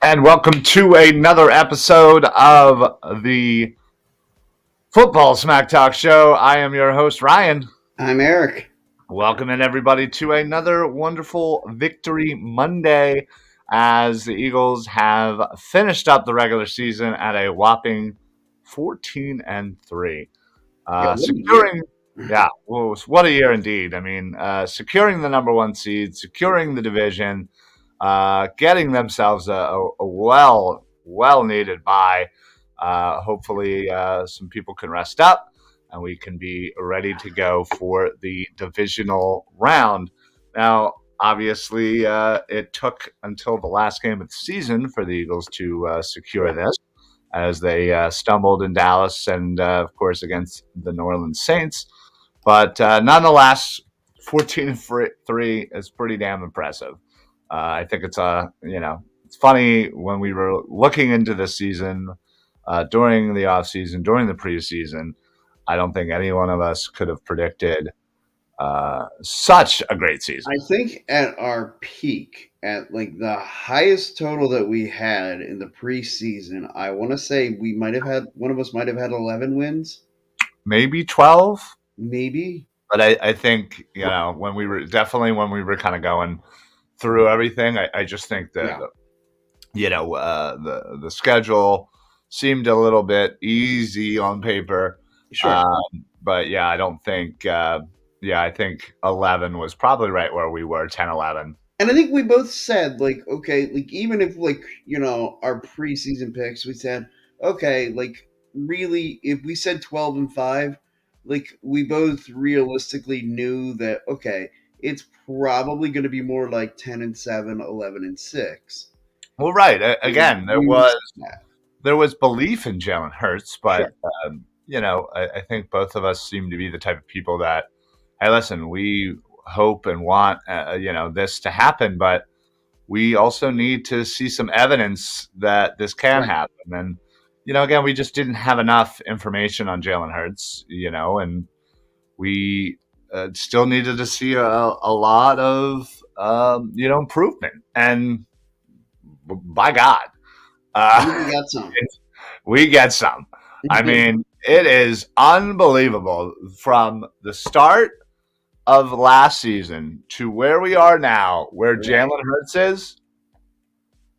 And welcome to another episode of the Football Smack Talk Show. I am your host, Ryan. I'm Eric. Welcoming everybody to another wonderful Victory Monday as the Eagles have finished up the regular season at a whopping 14-3. Yeah, what a year. Securing, yeah, well, what a year indeed. I mean, securing the number one seed, securing the division, getting themselves a well needed bye. Hopefully, some people can rest up and we can be ready to go for the divisional round. Now, obviously, it took until the last game of the season for the Eagles to secure this, as they stumbled in Dallas and, of course, against the New Orleans Saints. But nonetheless, 14-3 is pretty damn impressive. I think it's funny when we were looking into this season during the off season, during the preseason. I don't think any one of us could have predicted such a great season. I think at our peak, at like the highest total that we had in the preseason, I want to say we might have had one of us might have had 11 wins, Maybe 12, maybe. but I think when we were kind of going through everything, I just think that Yeah, the schedule seemed a little bit easy on paper. sure. But yeah, I don't think. I think 11 was probably right where we were. 10, 11. And I think we both said like, okay, like even if our preseason picks, we said, okay, like really, if we said 12-5, like we both realistically knew that okay, it's probably going to be more like 10-7, 11-6. Well, right. And Again, we said that. there was belief in Jalen Hurts, but Sure. I think both of us seem to be the type of people that, hey, listen, we hope and want this to happen, but we also need to see some evidence that this can Right. happen. And again, we just didn't have enough information on Jalen Hurts, and we still needed to see a lot of improvement. And by God, We uh, got some. we get some. I mean, it is unbelievable from the start of last season to where we are now, where Right. Jalen Hurts is.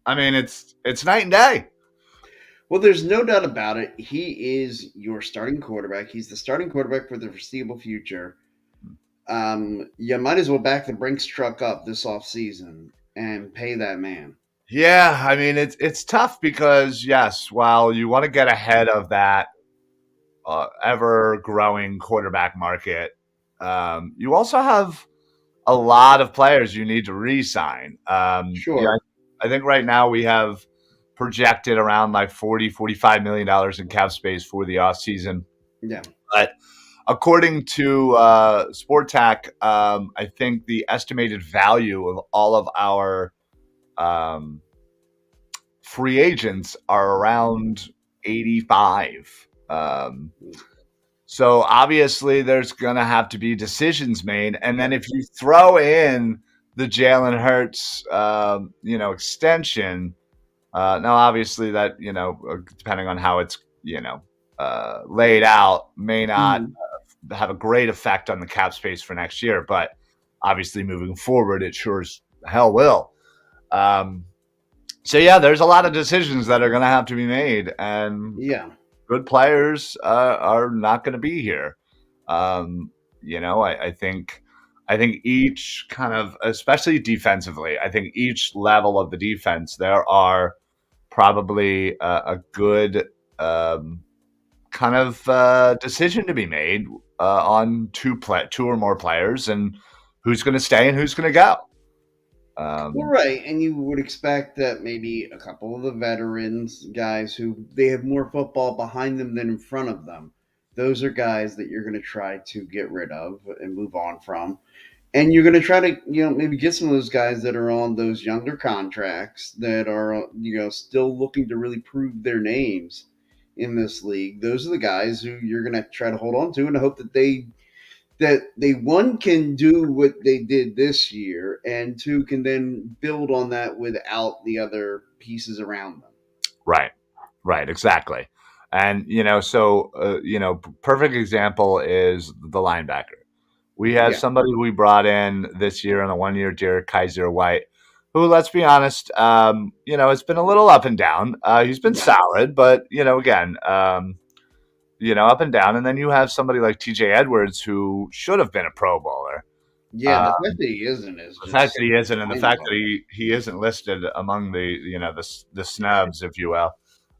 I mean, it's night and day. Well, there's no doubt about it. He is your starting quarterback. He's the starting quarterback for the foreseeable future. You might as well back the Brinks truck up this offseason and pay that man. Yeah, I mean it's tough because yes, while you want to get ahead of that ever growing quarterback market, you also have a lot of players you need to re-sign. Sure. I think right now we have projected around like 40-45 million dollars in cap space for the off season. Yeah. But according to Sport Tac, I think the estimated value of all of our um, free agents are around 85. So obviously, there's going to have to be decisions made, and then if you throw in the Jalen Hurts, extension, now obviously that depending on how it's laid out, may not Mhm. have a great effect on the cap space for next year, but obviously moving forward, it sure as hell will. Um, so yeah, there's a lot of decisions that are going to have to be made, and Yeah. good players are not going to be here. I think each kind of, especially defensively, I think each level of the defense, there are probably a good kind of decision to be made on two or more players, and who's going to stay and who's going to go. Well, Um, right. And you would expect that maybe a couple of the veterans, guys who they have more football behind them than in front of them, those are guys that you're going to try to get rid of and move on from. And you're going to try to, maybe get some of those guys that are on those younger contracts that are, still looking to really prove their names in this league. Those are the guys who you're going to try to hold on to and hope that they that they one can do what they did this year, and two can then build on that without the other pieces around them. Right. Right. Exactly. And perfect example is the linebacker. We have Yeah, somebody we brought in this year on a 1 year deal, Kaiser White, who, let's be honest, it's been a little up and down. He's been yeah, solid, but again, up and down. And then you have somebody like TJ Edwards who should have been a Pro Bowler. yeah. Uh, The fact that he isn't is the fact that just he isn't, and the mind fact that blowing. he isn't listed among the snubs, if you will,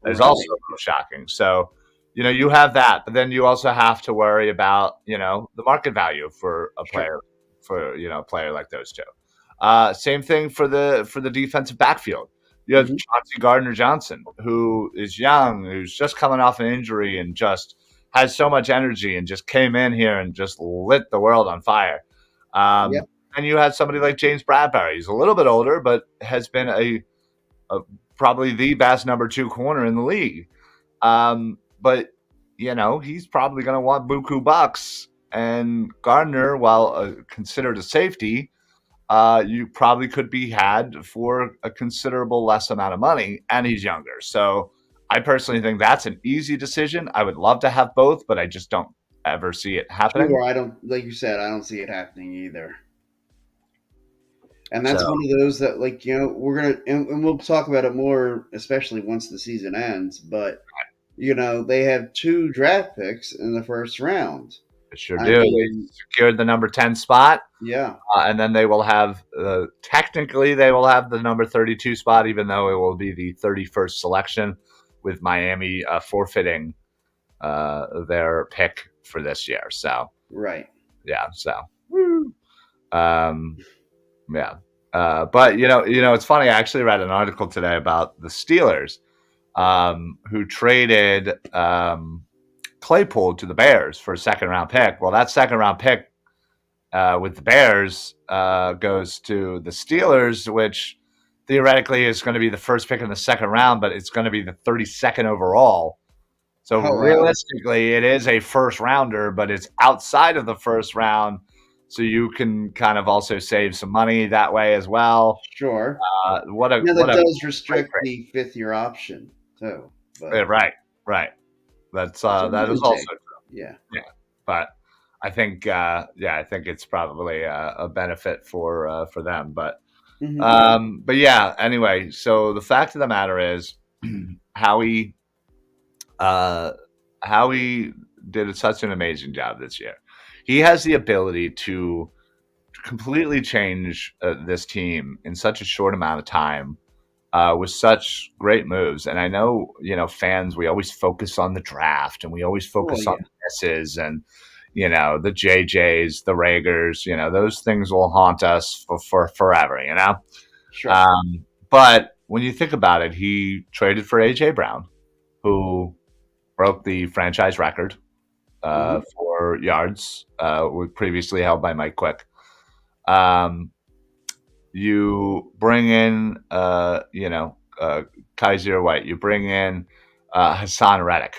is also Right. shocking. So, you have that, but then you also have to worry about the market value for Sure. a player like those two. Same thing for the defensive backfield. You have Hmm. Chauncey Gardner Johnson, who is young, who's just coming off an injury and just has so much energy and just came in here and just lit the world on fire. Yep. And you had somebody like James Bradbury. He's a little bit older, but has been a probably the best number two corner in the league. But he's probably going to want buku bucks. And Gardner, while considered a safety, you probably could be had for a considerable less amount of money, and he's younger. So I personally think that's an easy decision. I would love to have both, but I just don't ever see it happening. Sure. I don't, like you said, I don't see it happening either. And So that's one of those that, like, we're gonna, and we'll talk about it more, especially once the season ends. But they have two draft picks in the first round. I sure I do. They mean, secured the number 10 spot. yeah, And then they will have, technically, they will have the number 32 spot, even though it will be the 31st selection, with Miami forfeiting their pick for this year. So, right. yeah. So, um, yeah. But it's funny. I actually read an article today about the Steelers, who traded Claypool to the Bears for a second round pick. Well, that second round pick with the Bears goes to the Steelers, which theoretically is going to be the first pick in the second round, but it's going to be the 32nd overall. So Oh wow, realistically, it is a first rounder, but it's outside of the first round. So you can kind of also save some money that way as well. sure. What a Now what that a does great restrict trade! the fifth year option too, but Right, right. it's a That give is and also take. Yeah. yeah, but I think it's probably a benefit for them. Hmm. But yeah. Anyway, so the fact of the matter is, Howie uh, Howie did such an amazing job this year. He has the ability to completely change this team in such a short amount of time with such great moves. And I know, fans, we always focus on the draft and we always Well, focus on yeah, the misses and, the JJs, the Ragers, those things will haunt us for forever. sure. But when you think about it, he traded for AJ Brown, who broke the franchise record Hmm. for yards, previously held by Mike Quick. Um, you bring in, Kaiser White. You bring in Hassan Reddick,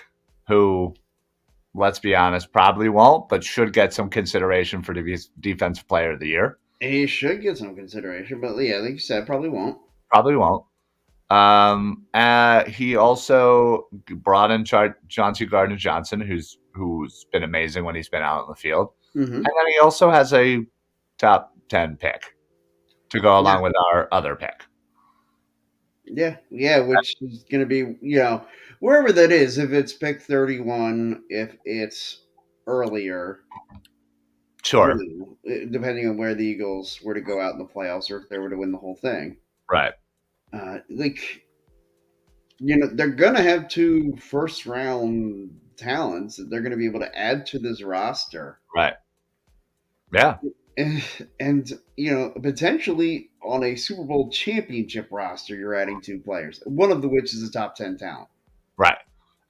who, let's be honest, probably won't, but should get some consideration for Defensive Player of the Year. He should get some consideration, but yeah, like you said, probably won't. Probably won't. He also brought in Chauncey Gardner Johnson, who's been amazing when he's been out in the field, Hmm. and then he also has a top 10 pick to go Yeah, along with our other pick. yeah, yeah. Which is going to be, wherever that is. If it's pick 31, if it's earlier, Sure. depending on where the Eagles were to go out in the playoffs or if they were to win the whole thing. Right. Like, they're gonna have two first round talents that they're gonna be able to add to this roster, Right. Yeah. and, potentially on a Super Bowl championship roster, you're adding two players, one of the which is a top 10 talent. Right.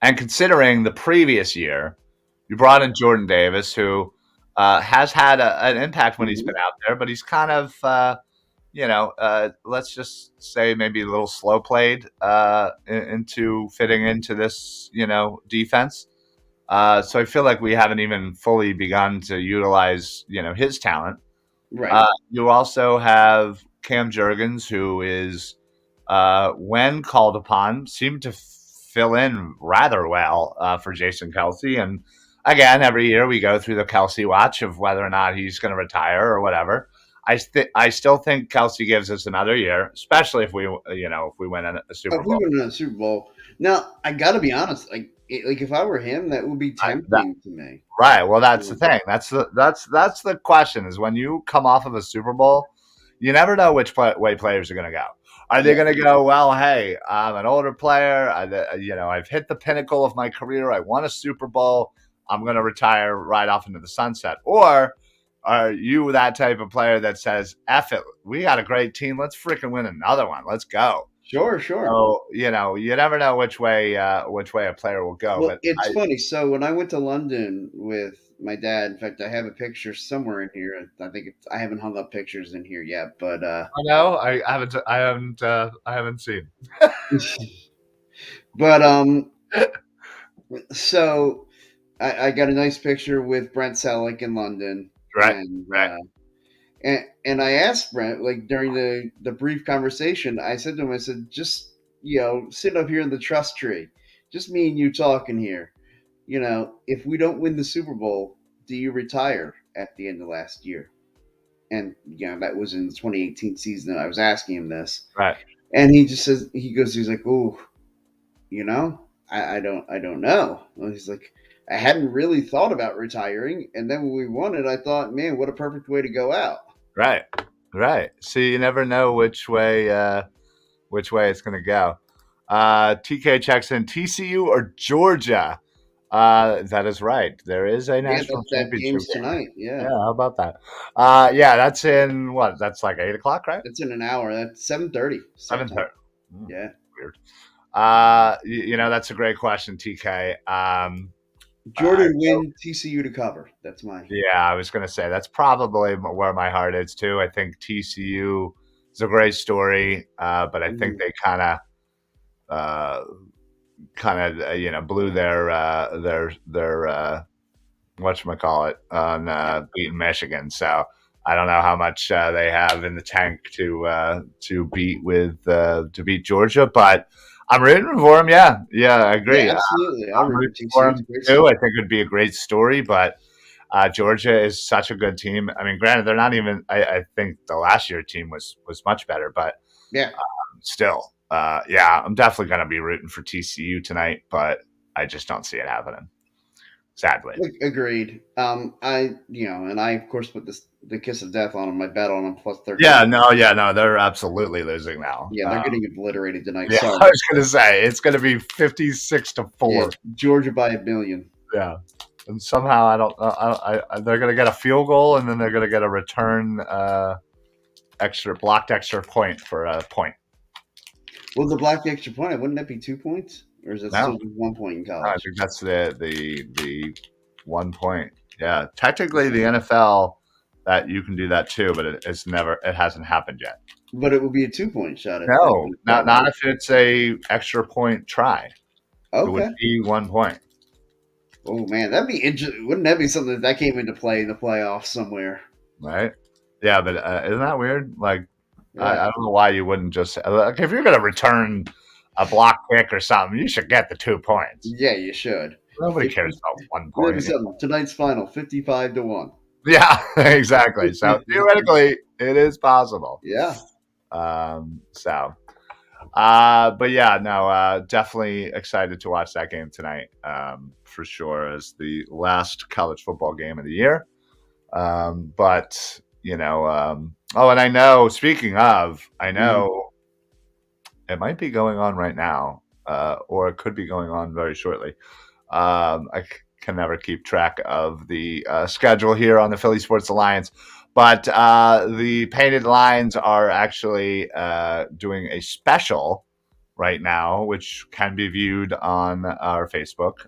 And considering the previous year, you brought in Jordan Davis, who has had an impact when he's been Hmm. out there, but he's kind of, let's just say maybe a little slow played into fitting into this, defense. So I feel like we haven't even fully begun to utilize, his talent. Right. You also have Cam Jurgens, who is, when called upon, seemed to fill in rather well for Jason Kelsey. And again, every year we go through the Kelsey watch of whether or not he's going to retire or whatever. I still think Kelsey gives us another year, especially if we win a If Super we Bowl. win a Super Bowl, now I got to be honest. Like if I were him, that would be That tempting to me. Right. Well, that's the Um, thing. That's the question. Is when you come off of a Super Bowl, you never know which way players are going to go. Are they Yeah, going to go? Well, hey, I'm an older player. I've hit the pinnacle of my career. I won a Super Bowl. I'm going to retire right off into the sunset. Or are you that type of player that says, "F it, we got a great team. Let's freaking win another one. Let's go." sure, sure. So you never know which way a player will go. Well, But it's funny. So when I went to London with my dad, in fact, I have a picture somewhere in here. I think I haven't hung up pictures in here yet, but I know. I haven't seen. but so I got a nice picture with Brent Selleck in London, Right, right, and I asked Brent like during the brief conversation, I said to him, I said, just sit up here in the trust tree, just me and you talking here. If we don't win the Super Bowl, do you retire at the end of last year? And that was in the 2018 season that I was asking him this, right, and he just says he's like, oh, I don't know. And he's like, I hadn't really thought about retiring, and then when we won it, I thought, man, what a perfect way to go out. right, right. So you never know which way it's going to go. TK checks in TCU or Georgia. That is right. There is a Yeah, national that championship game's game. tonight. Yeah, Yeah, how about that? Yeah, that's in what? That's like 8 o'clock, right? it's in an hour. That's 7:30 start Seven time. thirty. Hmm, Yeah, weird. That's a great question, TK. I Jordan win, TCU to cover. That's my. Yeah, I was going to say that's probably where my heart is too. I think TCU is a great story, but I think Mhm. they uh, blew their whatchamacallit on beating Michigan. So I don't know how much they have in the tank to beat Georgia, but I'm rooting for them. Yeah, yeah, I Yeah, agree. absolutely. I'll I'm root for rooting for TCU. It's them a great too. I story. think it'd be a great story, but Georgia is such a good team. I mean, granted, they're not even. I think the last year team was much better, but Yeah, still, yeah, I'm definitely going to be rooting for TCU tonight, but I just don't see it happening. Sadly. agreed. And I of course put the kiss of death on them. I bet on them plus 13. Yeah, no, they're absolutely losing now. Yeah, they're getting obliterated tonight. Yeah, Sorry. I was going to say it's going to be 56 to Yeah, 4. Georgia by a million. Yeah, and somehow I don't. They're going to get a field goal, and then they're going to get a return blocked extra point for a point. Well, the black extra point, wouldn't that be 2 points? Or is that No, still just 1 point in I college? think that's the 1 point. Yeah, technically the NFL that you can do that too, but it hasn't happened yet. But it would be a 2 point shot at the No, NFL, not right? if it's a extra point try. It would Okay. be 1 point, Oh man, that'd be interesting. Wouldn't that be something that came into play in the playoffs somewhere? right? Yeah, but isn't that weird? Like, I Yeah, don't know why you wouldn't just like if you're going to return a block kick or something, you should get the 2 points. yeah, you should. Nobody 50, cares about one that'd be point. something. Tonight's final, 55-1. Yeah, exactly. So theoretically, it is possible. Yeah. So, but yeah, no, definitely excited to watch that game tonight, for sure, as the last college football game of the year. But oh, and I know. Speaking of, I Mhm. know it might be going on right now, or it could be going on very shortly. Can never keep track of the schedule here on the Philly Sports Alliance, but the Painted Lines are actually doing a special right now, which can be viewed on our Facebook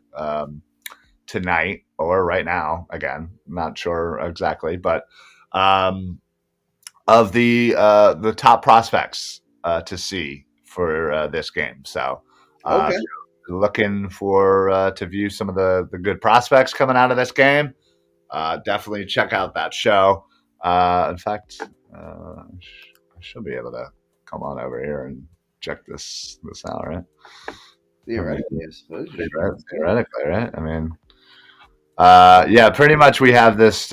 tonight or right now. Again, not sure exactly, but um, of the top prospects to see for this game. So uh, Okay. looking for to view some of the good prospects coming out of this game, definitely check out that show. In fact, I should be able to come on over here and check this out, right? I mean, Theoretically, I suppose you should be able to. theoretically, right? I mean, yeah, pretty much we have this,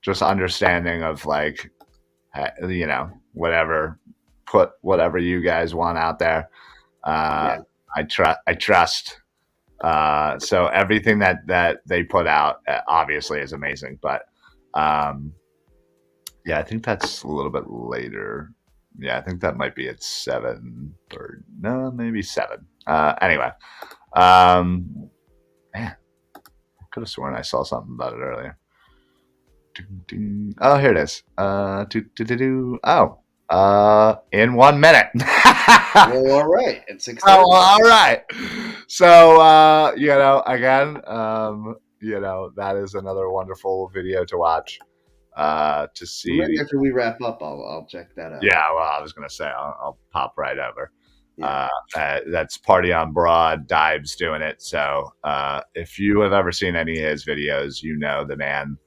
just understanding of like, whatever, put whatever you guys want out there. Uh, Yeah. I trust. So everything that they put out obviously is amazing, but um, yeah, I think that's a little bit later. Yeah, I think that might be at 7 or no, maybe 7. Anyway, um, man, I could have sworn I saw something about it earlier. Ding, ding. Oh, here it is. Oh, in 1 minute. Well, all right. At 6:30. Oh, all right. So, again, that is another wonderful video to watch. To see Maybe the, after we wrap up, I'll check that out. yeah, well, I was gonna say I'll pop right over. Yeah. That's Party on Broad. Dives doing it. So, if you have ever seen any of his videos, the man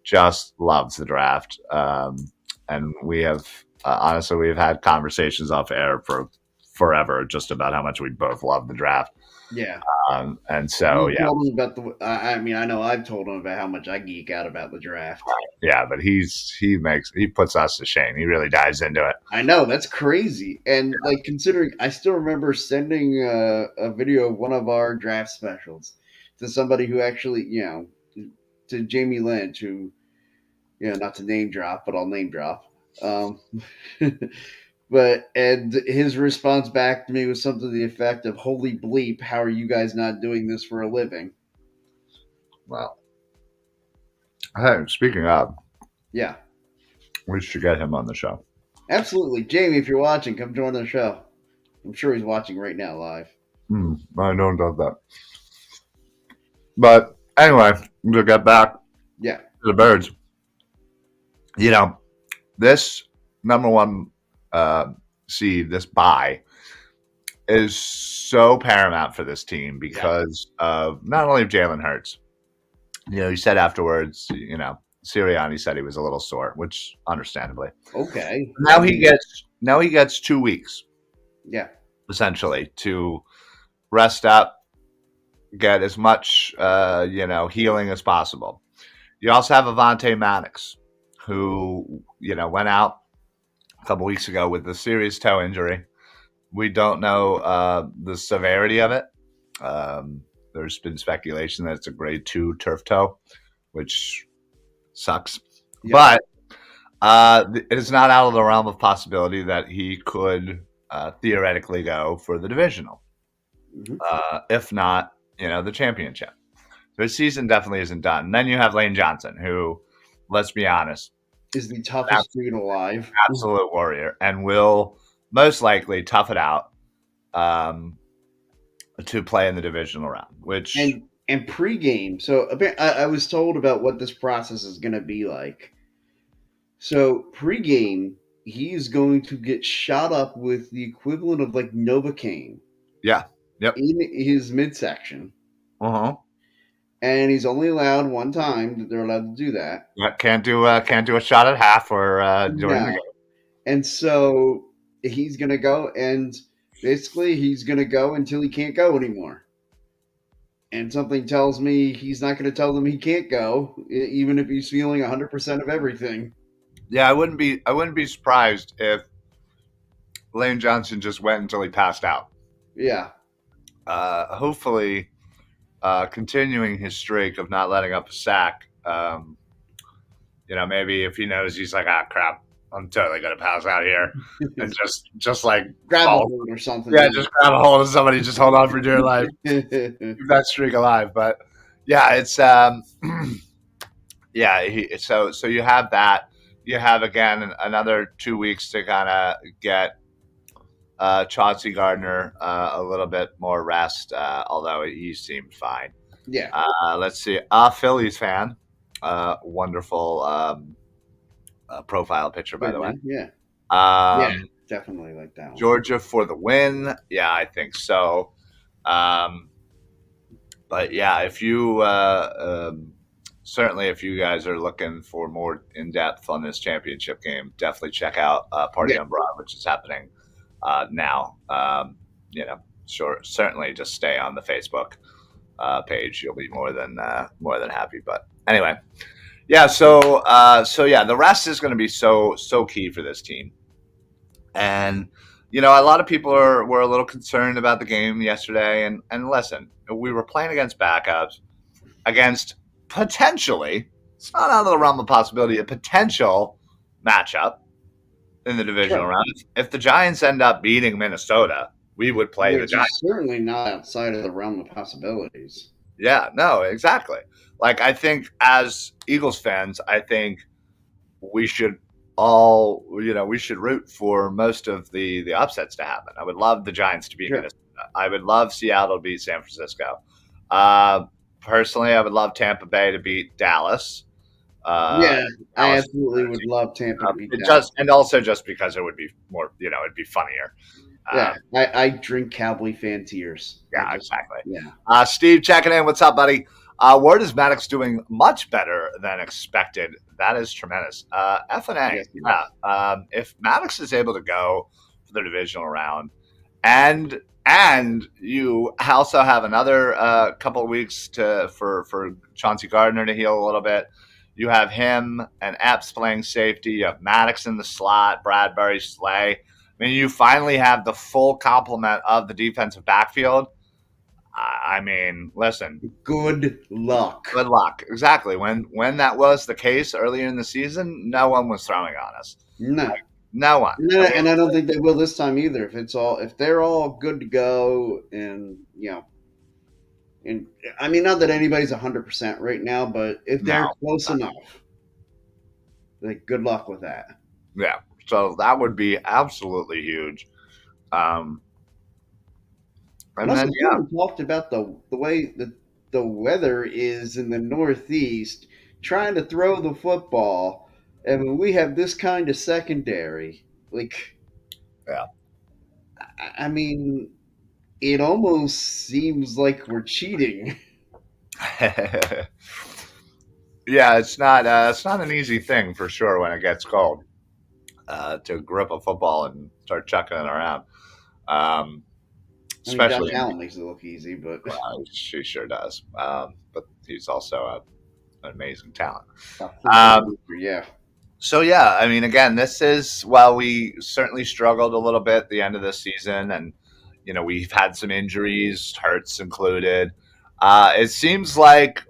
just loves the draft. And we have honestly, we've had conversations off air for forever just about how much we both love the draft. Yeah. And so, You yeah, told him about the. I mean, I know I've told him about how much I geek out about the draft. yeah, but he puts us to shame. He really dives into it. I know that's crazy, and like considering, I still remember sending a video of one of our draft specials to somebody who actually, to Jamie Lynch, who, not to name drop, but I'll name drop. Um, but and his response back to me was something to the effect of "Holy bleep! How are you guys not doing this for a living?" Well, hey, speaking of, Yeah, we should get him on the show. absolutely, Jamie. If you're watching, come join the show. I'm sure he's watching right now live. I don't doubt that. But anyway, to get back to Yeah, the birds, this number one seed, this bye, is so paramount for this team because of not only of Jalen Hurts. He said afterwards, Sirianni said he was a little sore, which understandably. okay. Now he gets 2 weeks Yeah, essentially to rest up, get as much healing as possible. You also have Avante Maddox, who went out a couple weeks ago with a serious toe injury. We don't know the severity of it. There's been speculation that it's a grade 2 turf toe, which sucks. yeah. But it is not out of the realm of possibility that he could theoretically go for the divisional, Mhm. if not, the championship. So his season definitely isn't done. And then you have Lane Johnson, who, let's be honest, Is the toughest dude alive. absolute warrior and will most likely tough it out to play in the divisional round, which And pregame. So I was told about what this process is going to be like. So pregame, he is going to get shot up with the equivalent of like Novocaine yeah, yep, in his midsection, uh-huh. and he's only allowed one time that they're allowed to do that. Yeah, can't do a shot at half or during the No, game. and so he's going to go, and basically he's going to go until he can't go anymore. And something tells me he's not going to tell them he can't go, even if he's feeling 100% of everything. Yeah, I wouldn't be surprised if Lane Johnson just went until he passed out. Yeah, Hopefully, continuing his streak of not letting up a sack. Maybe if he knows he's like, ah, crap, I'm totally gonna pass out here, and just like grab a fall. hold or something. Yeah, just grab a hold of somebody, just hold on for dear life, keep that streak alive. But yeah, it's yeah. So you have that. You have again another 2 weeks to kind of get Chauncey Gardner a little bit more rest, although he seemed fine. Yeah, Let's see. Phillies fan. Wonderful profile picture, by good the way. man. Yeah, Um, yeah. Definitely like that one. Georgia for the win. Yeah, I think so. Um, but yeah, if you certainly if you guys are looking for more in depth on this championship game, definitely check out Party Yeah, on Broad, which is happening now. You know, sure, certainly just stay on the Facebook page. You'll be more than happy. But anyway, yeah. So yeah, the rest is going to be so key for this team. And a lot of people were a little concerned about the game yesterday. And listen, we were playing against backups, against potentially, it's not out of the realm of possibility, a potential matchup in the divisional sure. round. If the Giants end up beating Minnesota, we would play the Which Giants. is certainly not outside of the realm of possibilities. Yeah, no, exactly. Like, I think as Eagles fans, I think we should we should root for most of the upsets to happen. I would love the Giants to beat Sure. Minnesota. I would love Seattle to beat San Francisco. Uh, Personally, I would love Tampa Bay to beat Dallas. Uh, Yeah, I Dallas, absolutely would love Tampa to beat it Dallas. just and also just because it would be more, it'd be funnier. Yeah, Um, I drink Cowboy fan tears. I yeah, just, exactly. yeah, Steve checking in. What's up, buddy? Word is Maddox doing much better than expected. That is tremendous. F and A. yes, he Yeah. is. If Maddox is able to go for the divisional round, and you also have another couple of weeks for Chauncey Gardner to heal a little bit. You have him and Epps playing safety. You have Maddox in the slot, Bradbury, Slay. I mean, you finally have the full complement of the defensive backfield. I mean, listen, Good luck. good luck. Exactly. When that was the case earlier in the season, no one was throwing on us. No, No one. and I I, mean, and I don't think they will this time either. If they're all good to go, and and I mean, not that anybody's 100% right now, but if they're no. close enough, like, good luck with that. Yeah. So that would be absolutely huge. Um, And and also, then we yeah, haven't talked about the way that the weather is in the Northeast, trying to throw the football, and when we have this kind of secondary, like, yeah. I mean, it almost seems like we're cheating. Yeah, it's not an easy thing for sure when it gets cold to grip a football and start chucking it around. Um, I mean, Josh Especially Allen makes it look easy, but she sure does. But he's also an amazing talent. a freak of Um, nature, yeah. so yeah, I mean, again, this is while we certainly struggled a little bit at the end of this season, and we've had some injuries, Hurts included. It seems like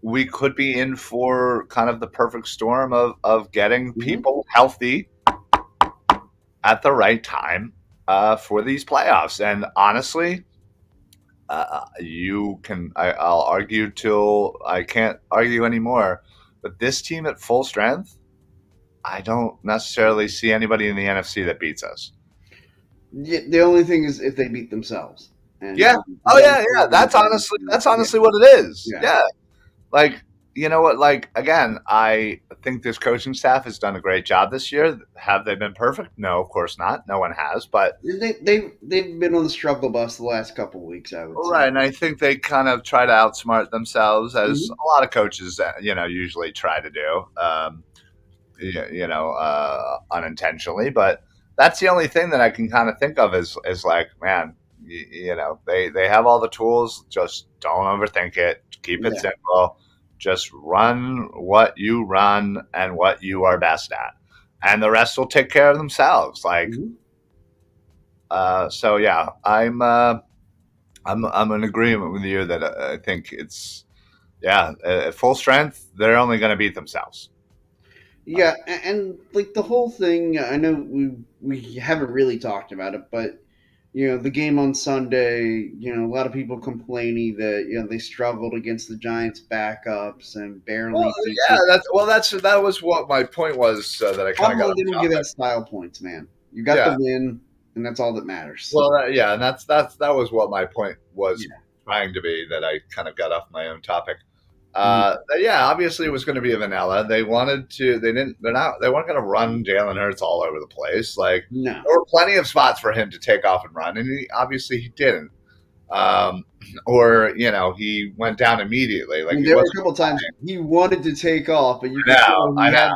we could be in for kind of the perfect storm of getting Hmm. people healthy at the right time for these playoffs. And honestly, I'll argue till I can't argue anymore. But this team at full strength, I don't necessarily see anybody in the NFC that beats us. Yeah, the only thing is if they beat themselves, and Yeah. Oh then yeah, yeah. That's yeah, honestly what it is. yeah. Yeah. Like, you know what? Like, again, I think this coaching staff has done a great job this year. Have they been perfect? No, of course not. No one has. But They've been on the struggle bus the last couple of weeks, I would say. right, and I think they kind of try to outsmart themselves, as Hmm. a lot of coaches, usually try to do. Unintentionally. But that's the only thing that I can kind of think of is like, man, they have all the tools. Just don't overthink it. Keep it Yeah. simple. Just run what you run and what you are best at, and the rest will take care of themselves. Like, Hmm. so yeah, I'm in agreement with you that I think it's yeah, at full strength, they're only going to beat themselves. Yeah, and like the whole thing, I know we haven't really talked about it, but the game on Sunday, a lot of people complaining that they struggled against the Giants' backups and Well, barely beat yeah, the. that was what my point was that I kind of I'm got not off going to give topic. out style points, man. You got the Yeah, win, and that's all that matters. well, yeah, and that was what my point was Yeah. trying to be, that I kind of got off my own topic. Mhm. Yeah, obviously it was going to be a vanilla. They wanted to. They didn't. They're not. They weren't going to run Jalen Hurts all over the place. Like No. there were plenty of spots for him to take off and run, and he didn't. Um, or he went down immediately. I Like mean, he there were wasn't. a couple times he wanted to take off, but you I could know. tell I he know. had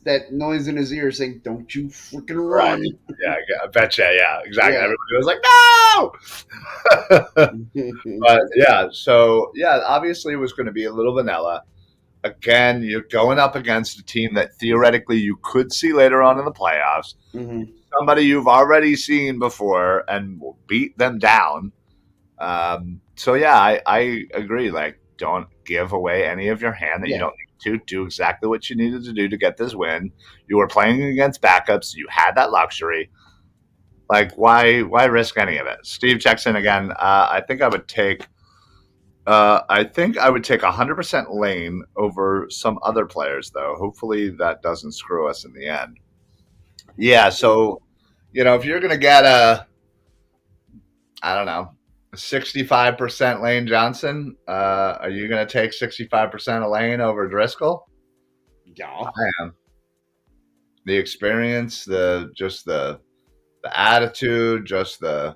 that noise in his ear saying, "Don't you freaking Right. run!" Yeah. I bet you. Yeah. Exactly. Yeah. Everybody was like, no. But yeah. So yeah, obviously it was going to be a little vanilla. Again, you're going up against a team that theoretically you could see later on in the playoffs. Hmm. Somebody you've already seen before and will beat them down. So yeah, I agree. Like, don't give away any of your hand that you Yeah. don't need to. Do exactly what you needed to do to get this win. You were playing against backups. You had that luxury. Like, why risk any of it? Steve checks in again. I think I would take 100% Lane over some other players, though. Hopefully that doesn't screw us in the end. Yeah, so if you're gonna get I don't know, 65% Lane Johnson, are you gonna take 65% of Lane over Driscoll? Yeah. I am. The experience, the attitude, just the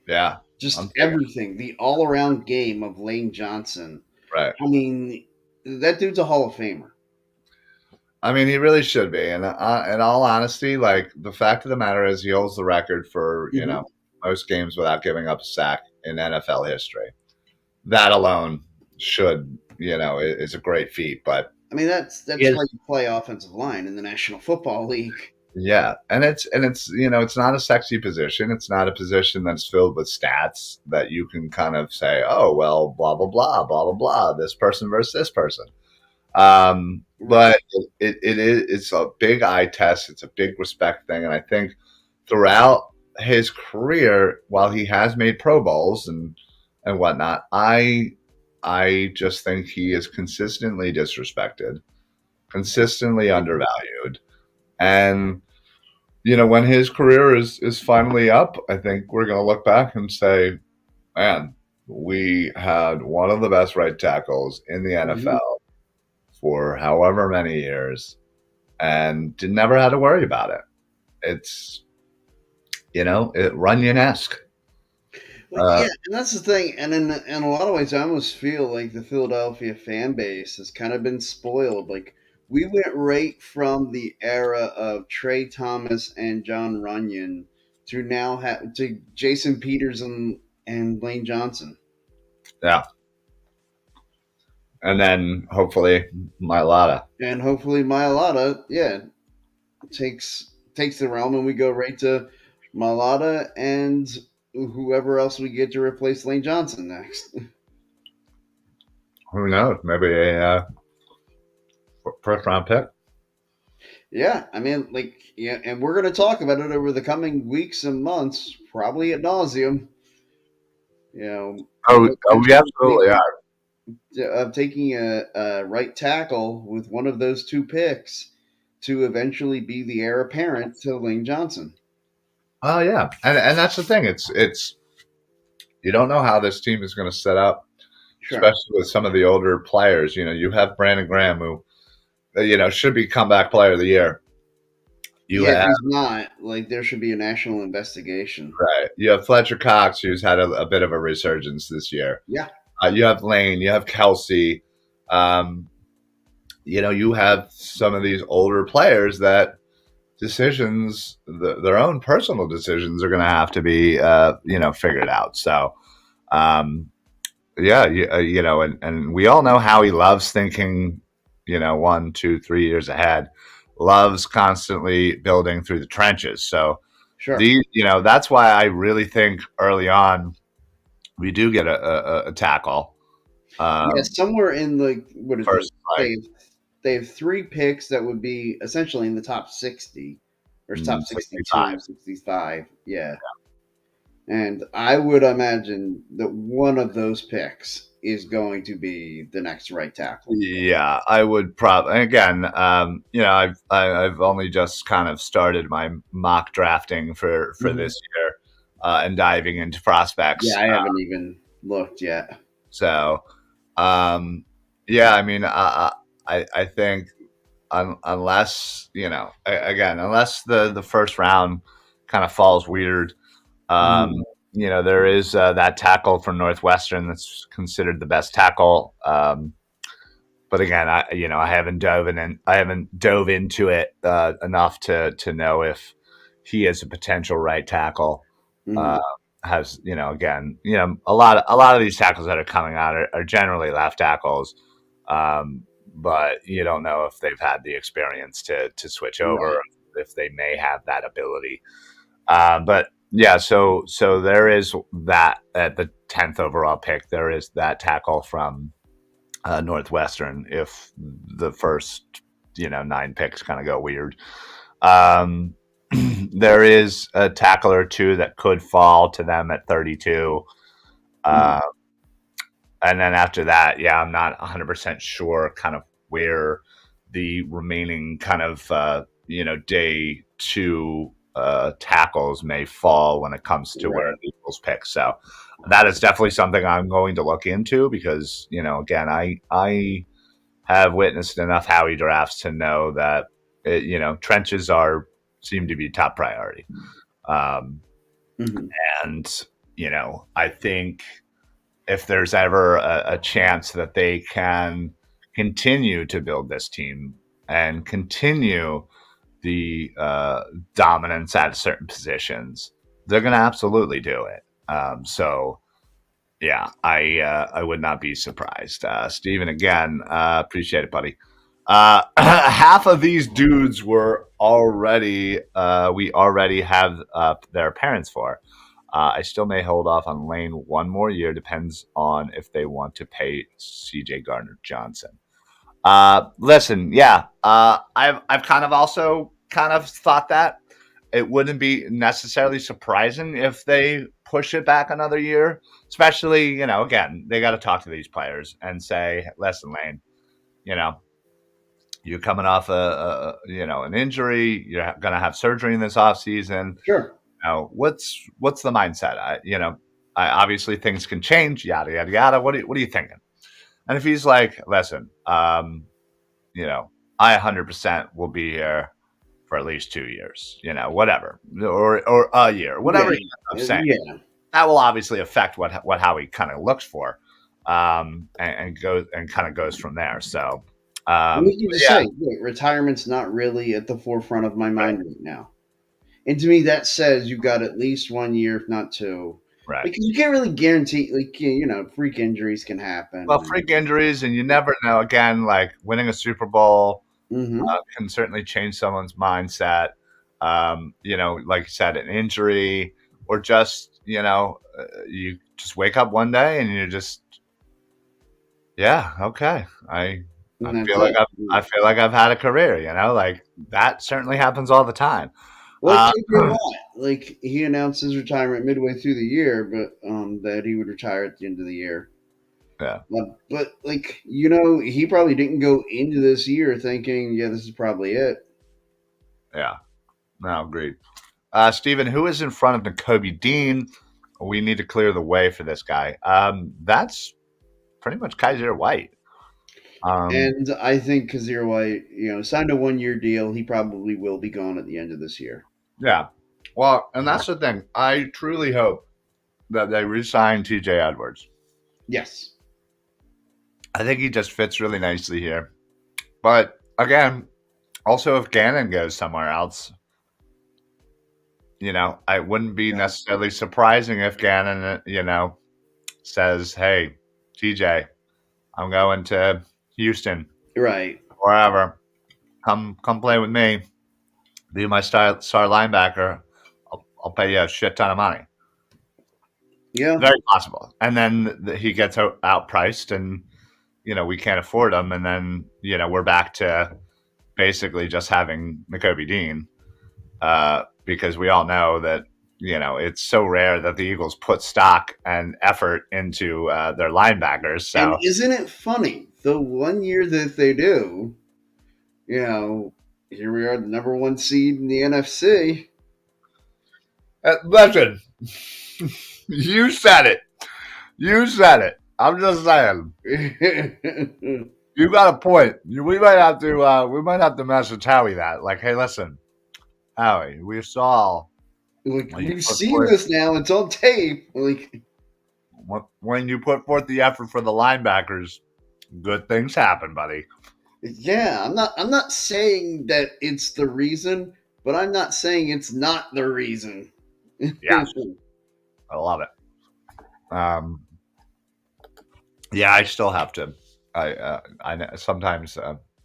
yeah. I'm Just taking everything, the all around game of Lane Johnson. right. I mean, that dude's a Hall of Famer. I mean, he really should be. And in all honesty, like the fact of the matter is, he holds the record for Hmm. most games without giving up a sack in NFL history. That alone should is a great feat. But I mean, that's why is you play offensive line in the National Football League. yeah, and it's it's not a sexy position. It's not a position that's filled with stats that you can kind of say, oh well, blah blah blah blah blah blah. This person versus this person. Right. But it's a big eye test. It's a big respect thing, and I think throughout his career, while he has made Pro Bowls and whatnot, I just think he is consistently disrespected, consistently undervalued, and when his career is finally up, I think we're going to look back and say, man, we had one of the best right tackles in the Hmm. NFL for however many years and never had to worry about it. It's it Runyon-esque. Well, Uh, yeah, and that's the thing. And in a lot of ways, I almost feel like the Philadelphia fan base has kind of been spoiled. Like we went right from the era of Trey Thomas and John Runyon to now to Jason Peters and Lane Johnson, yeah, and then hopefully Mailata. and hopefully Mailata, yeah, takes the realm, and we go right to Mailata and whoever else we get to replace Lane Johnson next. Who knows? Maybe a first round pick. Yeah, I mean, like, yeah, and we're going to talk about it over the coming weeks and months, probably at nauseum. You know, the Oh, we potential absolutely are. of taking a right tackle with one of those two picks to eventually be the heir apparent to Lane Johnson. Oh yeah, and that's the thing. It's you don't know how this team is going to set up, Sure. especially with some of the older players. You have Brandon Graham, who should be comeback player of the year. You Yeah, if have he's not, like, there should be a national investigation. right. You have Fletcher Cox, who's had a bit of a resurgence this year. Yeah, You have Lane. You have Kelsey. Um, you have some of these older players that decisions, their own personal decisions, are going to have to be, figured out. So, um, yeah, and we all know how he loves thinking, 1, 2, 3 years ahead. Loves constantly building through the trenches. So, sure. that's why I really think early on we do get a tackle. Yeah, Um, somewhere in the what is it? First, like They have three picks that would be essentially in the top 60 or top 65. 62, 65. Yeah. And I would imagine that one of those picks is going to be the next right tackle. Yeah, I would probably again. I've only just kind of started my mock drafting for Mhm. this year, and diving into prospects. Yeah, I haven't even looked yet. So Um, yeah, I mean, I think unless unless the first round kind of falls weird, um, Mhm. there is that tackle from Northwestern that's considered the best tackle. But again, I haven't dove into it enough to know if he is a potential right tackle. Uh, Mhm. has again, a lot of these tackles that are coming out are generally left tackles, but you don't know if they've had the experience to switch over, Right. if they may have that ability. But yeah, so there is that at the 10th overall pick. There is that tackle from Northwestern if the first 9 picks kind of go weird. Um, there is a tackle or two that could fall to them at 32. Mhm. Uh, and then after that, yeah, I'm not 100% sure kind of where the remaining kind of, day two tackles may fall when it comes to where Right. the Eagles pick. So that is definitely something I'm going to look into because, again, I have witnessed enough Howie drafts to know that, trenches seem to be top priority. Um, Mhm. and, I think if there's ever a chance that they can continue to build this team and continue the dominance at certain positions, they're going to absolutely do it. So, yeah, I would not be surprised. Steven, again, appreciate it, buddy. Half of these dudes we already have their parents for. I still may hold off on Lane one more year. Depends on if they want to pay CJ Gardner Johnson. Listen, yeah, I've kind of also kind of thought that it wouldn't be necessarily surprising if they push it back another year. Especially, again, they got to talk to these players and say, "Listen, Lane, you know, you're coming off an injury. You're going to have surgery in this off season. Sure. What's the mindset? Obviously things can change. Yada yada yada. What are you thinking?" And if he's like, "Listen, you know, I 100% will be here for at least 2 years, whatever, or a year, Yeah. whatever he ends up saying." Yeah. That will obviously affect what how he kind of looks for, and goes and kind of goes from there. So, And we can but just yeah, say, look, retirement's not really at the forefront of my right, mind right now. And to me, that says you've got at least 1 year, if not two, right. because you can't really guarantee, like, freak injuries can Well, happen. freak injuries, and you never know. Again, like winning a Super Bowl Mm-hmm. can certainly change someone's mindset. Like you said, an injury, or just you just wake up one day and you're just, yeah, okay. I And that's feel like it. I've had a career, like that certainly happens all the time. Well, it Uh, could be a lot. Like, he announced his retirement midway through the year, but that he would retire at the end of the year. yeah, But, like, he probably didn't go into this year thinking, yeah, this is probably it. yeah, no, agreed. Stephen, who is in front of N'Kobe Dean? We need to clear the way for this guy. That's pretty much Kaiser White. Um, And I think Kazir White, signed a 1 year deal. He probably will be gone at the end of this year. yeah. Well, and that's the thing. I truly hope that they re-sign TJ Edwards. Yes. I think he just fits really nicely here. But again, also if Gannon goes somewhere else, I wouldn't be Yeah. necessarily surprising if Gannon, says, "Hey, TJ, I'm going to Houston, Right. wherever. Come play with me. Be my star linebacker. I'll pay you a shit ton of money." Yeah. Very possible. And then he gets outpriced, and we can't afford him, and then we're back to basically just having N'Kobe Dean, because we all know that it's so rare that the Eagles put stock and effort into their linebackers. And So isn't it funny? The 1 year that they do, you know, here we are, the number one seed in the NFC. listen, you said it. You said it. I'm just saying. You got a point. We might have to message Howie that. Like, hey, listen, Howie, we saw Like when you we've put seen forth this now; it's on tape. Like, when you put forth the effort for the linebackers, good things happen, buddy. yeah, I'm not saying that it's the reason, but I'm not saying it's not the reason. Yes, I love it. Um, yeah, I still have to. I know sometimes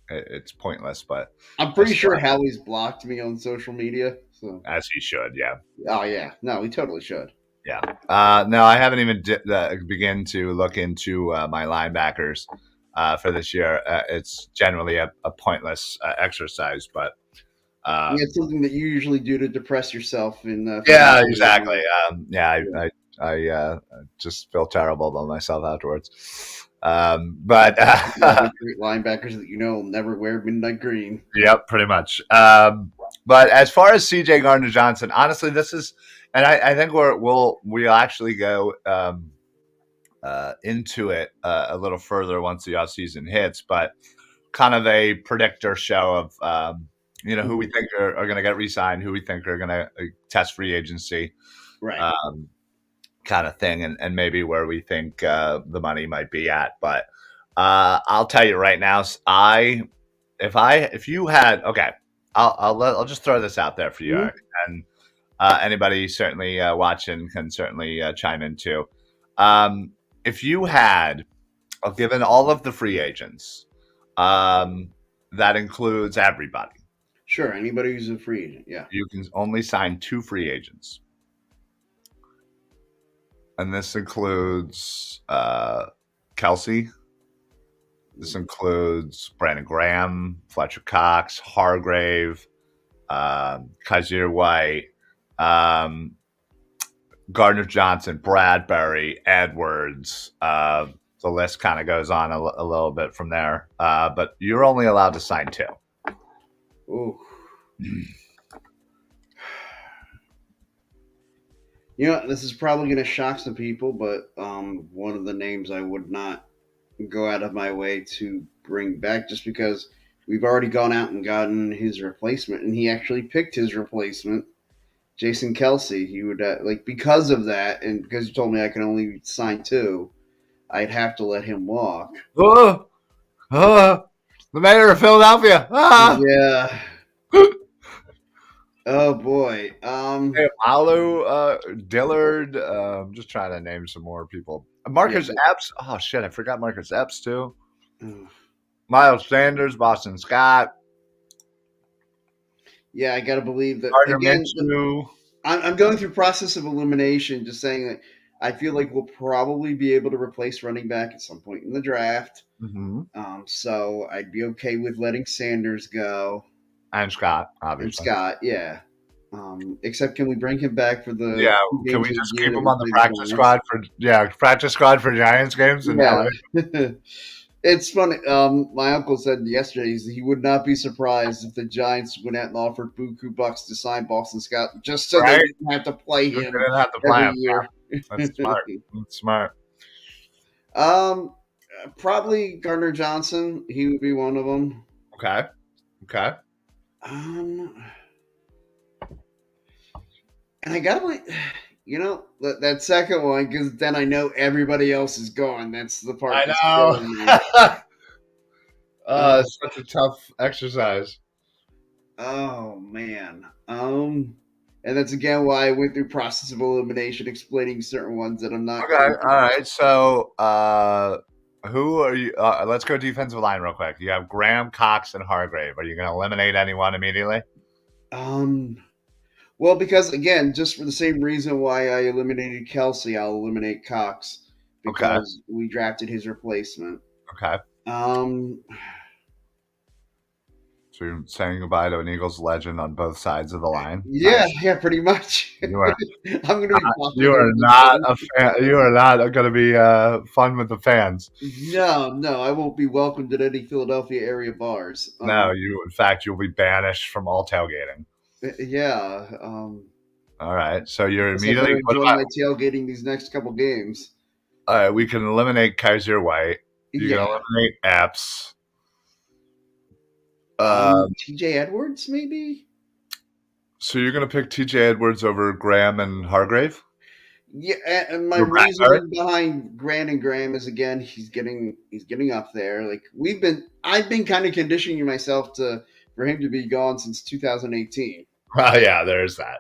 it's pointless, but I'm I pretty still sure have to, Howie's blocked me on social media. So, as he should. Yeah, oh yeah, no, we totally should. yeah. No, I haven't even begin to look into my linebackers for this year. It's generally a pointless exercise, but Yeah, it's um, something that you usually do to depress yourself in yeah, February or exactly. March. Yeah, Yeah. I just feel terrible about myself afterwards. But Yeah, the great linebackers that you know will never wear midnight green. yep, pretty much. But as far as CJ Gardner Johnson, honestly, this is, and I think we'll actually go into it a little further once the offseason hits, but kind of a predictor show of who we Mhm. think are going to get re-signed, who we think are going to test free agency, Right. um, kind of thing, and maybe where we think the money might be at. But I'll tell you right now, if you had okay, I'll just throw this out there for you, Mhm. Eric, and anybody certainly watching can certainly chime in too. If you had given all of the free agents, um, that includes everybody. Sure, anybody who's a free agent. Yeah. You can only sign two free agents, and this includes Kelsey. This includes Brandon Graham, Fletcher Cox, Hargrave, Kaiser White, um, Gardner Johnson, Bradbury, Edwards. The list kind of goes on a little bit from there, but you're only allowed to sign two. Oh, you know, this is probably going to shock some people, but one of the names I would not go out of my way to bring back just because we've already gone out and gotten his replacement, and he actually picked his replacement, Jason Kelsey. He would like because of that, and because you told me I can only sign two, I'd have to let him walk. Oh, the mayor of Philadelphia. Yeah. Oh boy. Hey, Alu, Dillard. I'm just trying to name some more people. Yeah. Marcus Epps. Oh shit, I forgot Marcus Epps too. uh, Miles Sanders, Boston Scott, yeah, I got to believe that Gardner again. Minshew. I'm going through process of elimination, just saying that I feel like we'll probably be able to replace running back at some point in the draft. Mm-hmm. So I'd be okay with letting Sanders go And Scott, and obviously. Scott. Yeah. Except, can we bring him back for the Yeah, two can games we of the just year keep that him we on the play the practice Giants? squad for practice squad for Giants games in LA? Yeah. It's funny. My uncle said yesterday he would not be surprised if the Giants went out and offered buku bucks to sign Boston Scott just so they Right? didn't have to play We him didn't have to play every him. year. That's smart. That's smart. um, Probably Gardner Johnson. He would be one of them. Okay. Okay. Um, and I gotta believe, you know, that second one because then I know everybody else is gone. That's the part I that's killing me. know. Uh, It's such a tough exercise. oh man. And that's again why I went through process of elimination, explaining certain ones that I'm not Okay. All comfortable right. with. So, who are you? Let's go defensive line real quick. You have Graham, Cox, and Hargrave. Are you going to eliminate anyone immediately? Um, well, because again, just for the same reason why I eliminated Kelsey, I'll eliminate Cox Okay. because we drafted his replacement. Okay. Um, So you're saying goodbye to an Eagles legend on both sides of the line. yeah, Nice. yeah, pretty much. You are I'm going to be you bumping are into not him. a fan. You are not going to be fun with the fans. No, no, I won't be welcomed at any Philadelphia area bars. No, you. In fact, you'll be banished from all tailgating. Yeah. All right. So you're Guess I immediately. better What enjoy about? my tailgating these next couple games. We can eliminate Kaiser White. You can Yeah. eliminate Epps. Um, TJ Edwards, maybe? so you're gonna pick T.J. Edwards over Graham and Hargrave Yeah, and my or Bradbury? reasoning behind Grant and Graham is again he's getting up there. Like I've been kind of conditioning myself to for him to be gone since 2018. Oh yeah, there's that.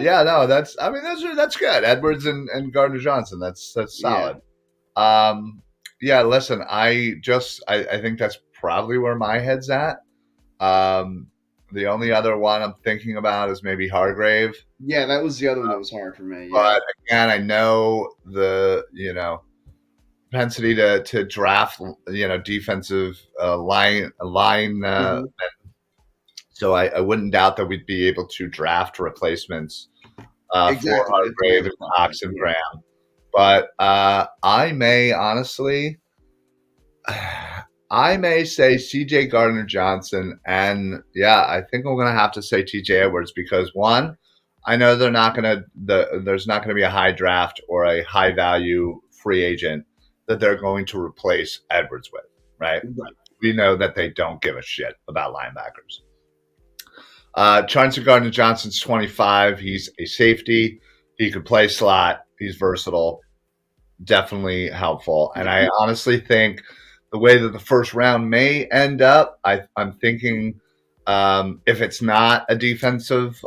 Yeah, no, that's good. Edwards and Gardner Johnson. That's Yeah, solid. Um, yeah, listen, I think that's probably where my head's at. Um, the only other one I'm thinking about is maybe Hargrave. yeah, that was the other one that was hard for me. Yeah. But again, I know the propensity to draft defensive line. Hmm. So I wouldn't doubt that we'd be able to draft replacements for Exactly. That's my Hargrave other and thought. Cox and Yeah. Graham. But I may honestly, I may say C.J. Gardner Johnson, and yeah, I think I'm going to have to say T.J. Edwards because one, I know there's not going to be a high draft or a high value free agent that they're going to replace Edwards with, right? Right. We know that they don't give a shit about linebackers. Chauncey Gardner Johnson's 25. He's a safety. He could play slot. He's versatile. Definitely helpful. And Yeah. I honestly think the way that the first round may end up, I'm thinking if it's not a defensive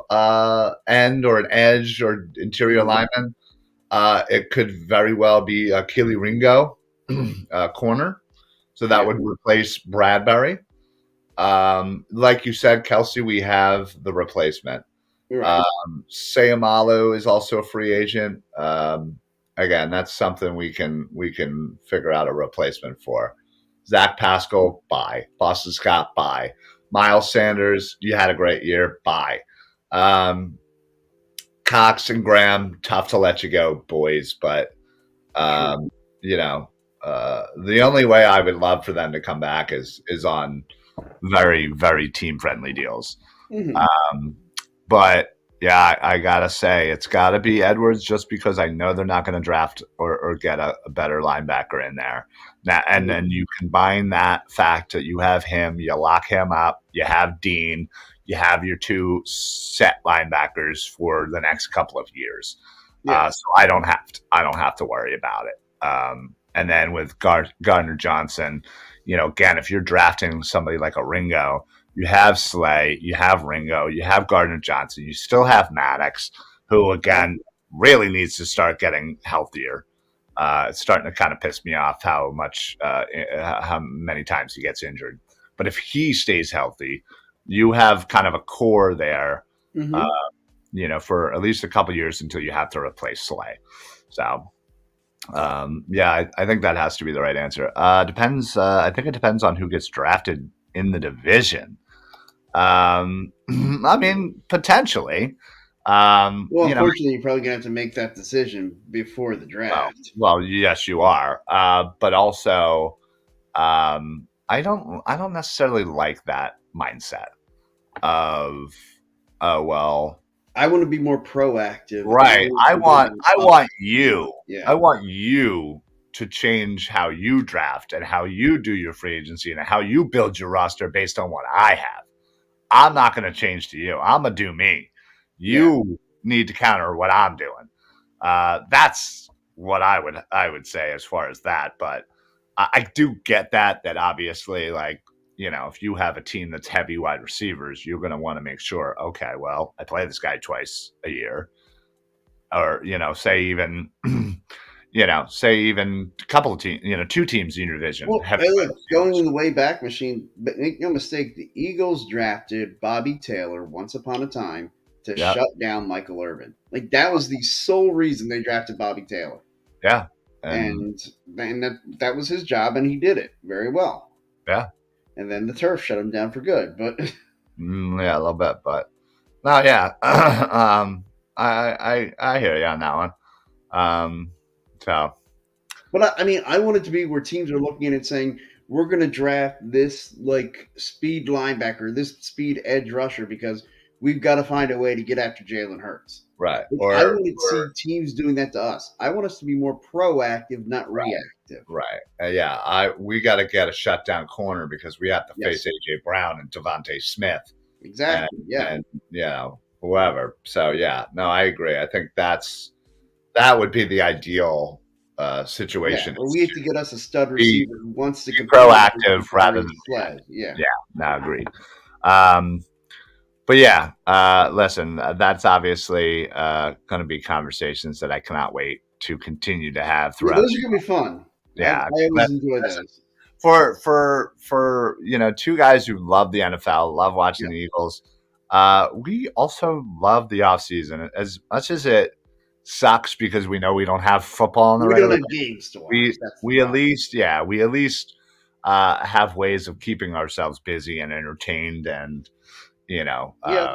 end or an edge or interior Mhm. lineman, it could very well be Keely Ringo, corner. So that Yeah. would replace Bradbury. Like you said, Kelsey, we have the replacement. Right. Sayamalu is also a free agent. Again, that's something we can figure out a replacement for. Zach Pascal, bye. Boston Scott, bye. Miles Sanders, you had a great year, bye. Um, Cox and Graham, tough to let you go, boys. But True. um, you know, the only way I would love for them to come back is on very very team friendly deals. Hmm. Um, but yeah, I gotta say it's got to be Edwards just because I know they're not going to draft or get a better linebacker in there. Now, and Hmm. then you combine that fact that you have him, you lock him up, you have Dean, you have your two set linebackers for the next couple of years. Yeah. So I don't have to worry about it. And then with Gardner Johnson, again, if you're drafting somebody like a Ringo, you have Slay, you have Ringo, you have Gardner Johnson, you still have Maddox, who Yeah. again really needs to start getting healthier. It's starting to kind of piss me off how many times he gets injured. But if he stays healthy, you have kind of a core there, uh, Hmm. for at least a couple years until you have to replace Slay. So yeah, I think that has to be the right answer. Depends. I think it depends on who gets drafted in the division. I mean, potentially. Well, unfortunately, you're probably gonna have to make that decision before the Well, draft. well, yes, you are. But also, I don't necessarily like that mindset of, oh well, I want to be more proactive, and I right. want it to be more positive. I Yeah. want you to change how you draft and how you do your free agency and how you build your roster based on what I have. I'm not going to change to you. I'm gonna do me. Yeah. You need to counter what I'm doing. That's what I would say as far as that. But I do get that obviously, like, if you have a team that's heavy wide receivers, you're going to want to make sure. Okay, well, I play this guy twice a year, or say even a couple of teams, two teams in your division, Well, heavy hey, wide look, going receivers. in the way back machine, but make no mistake, the Eagles drafted Bobby Taylor once upon a time to Yeah, shut down Michael Irvin. Like that was the sole reason they drafted Bobby Taylor, yeah, and and that was his job, and he did it very well. yeah, And then the turf shut him down for good. But yeah, a little bit, but no, yeah. I hear you on that one. So I mean, I want it to be where teams are looking at it saying, we're going to draft this like speed linebacker, this speed edge rusher because we've got to find a way to get after Jalen Hurts. right, Like, I or want to see teams doing that to us. I want us to be more proactive, not right, reactive. right. Yeah, I we got to get a shutdown corner because we have to face Yes, AJ Brown and Devontae Smith and exactly. Yeah, whoever. So yeah, no, I agree. I think that would be the ideal yeah. situation Or is we have to to get us a stud be receiver who wants to be compete and proactive rather carry than the flag. Yeah, yeah, no, agreed. Um, but yeah, listen, that's obviously going to be conversations that I cannot wait to continue to have yeah. throughout. Those are gonna be fun. Yeah, I always listen, enjoy listen, those. for two guys who love the NFL, love watching Yeah, the Eagles. We also love the off season as much as it sucks because we know we don't have football on the we don't regular. have games to watch. We That's the we at problem. least we at least have ways of keeping ourselves busy and entertained and you know Yeah. uh,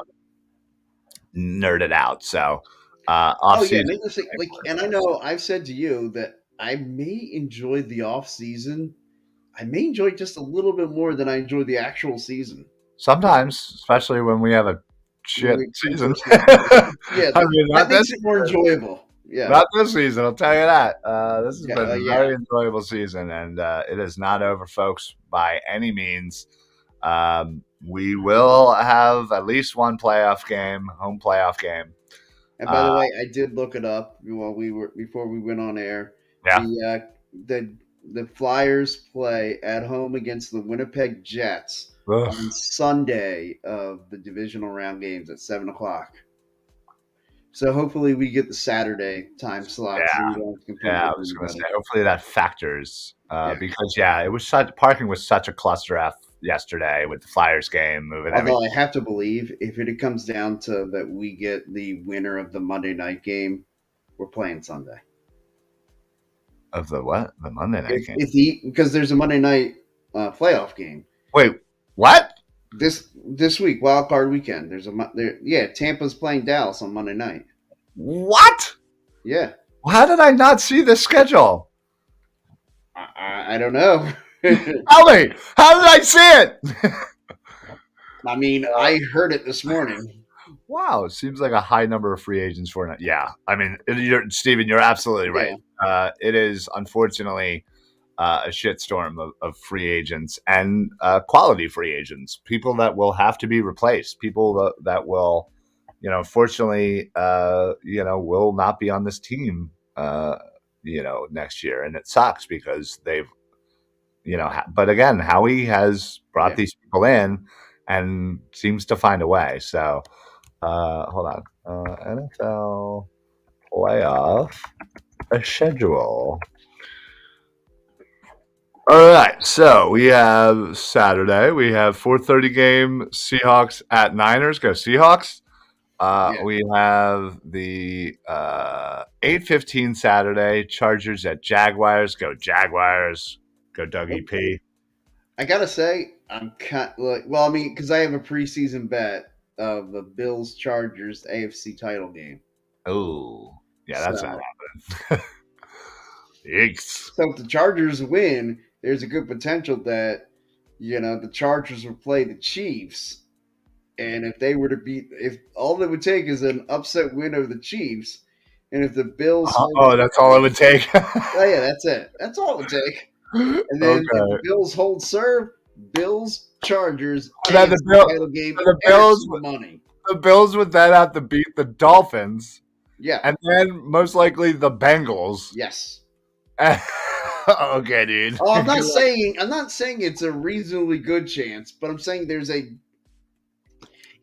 nerded out. So Oh off yeah, season, make this like, and I know I've said to you that I may enjoy the off season. I may enjoy it just a little bit more than I enjoy the actual season. sometimes, especially when we have a When shit we two season. versus one. Yeah, I mean, that not this makes it more enjoyable. Yeah, Not this season, I'll tell you that. This has yeah, been a yeah. very enjoyable season, and it is not over, folks, by any means. We will have at least one playoff game, home playoff game. And by Uh, the way, I did look it up while we were before we went on air. yeah. The the Flyers play at home against the Winnipeg Jets Ugh. on Sunday of the divisional round games at 7 o'clock. So hopefully we get the Saturday time slot so Yeah. we don't have to compete Yeah, I with was going to say, anybody. hopefully that factors Yeah. because, yeah, it was such parking was such a cluster F yesterday with the Flyers game moving everything Although I have to believe if it comes down to that we get the winner of the Monday night game, we're playing Sunday. of the what? The Monday night game. If the because there's a Monday night playoff game Wait, what? this week, wild card weekend. There's yeah, Tampa's playing Dallas on Monday night. What? Yeah, How did I not see this schedule? I don't know. Tell me, how did I see it? I mean, I heard it this morning. Wow, it seems like a high number of free agents for it. Yeah, I mean, Steven, you're absolutely right. Yeah, It is unfortunately a shitstorm of free agents and quality free agents, people that will have to be replaced, people that will, fortunately, will not be on this team, next year, and it sucks because they've, but again, Howie has brought yeah. these people in and seems to find a way. So. Hold on. NFL playoff schedule. All right. So we have Saturday. We have 4:30 game Seahawks at Niners. Go Seahawks. Yeah. We have the 8:15 Saturday Chargers at Jaguars. Go Jaguars. Go Dougie P. I gotta say, I'm kind like, well, I mean, because I have a preseason bet of the Bills Chargers AFC title game. Oh, yeah, that's not So, happening. Yikes. so if the Chargers win, there's a good potential that the Chargers will play the Chiefs, and if they were to beat, if all it would take is an upset win of the Chiefs, and if the Bills hold, Oh, that's all it would take. oh yeah, that's it. That's all it would take. And then if the Okay. Bills hold serve, Bills Chargers And then AFC title game, the Bills, extra money. the Bills would then have to beat the Dolphins, Yeah. and then most likely the Bengals. Yes. Okay, dude. Oh, I'm not saying it's a reasonably good chance, but I'm saying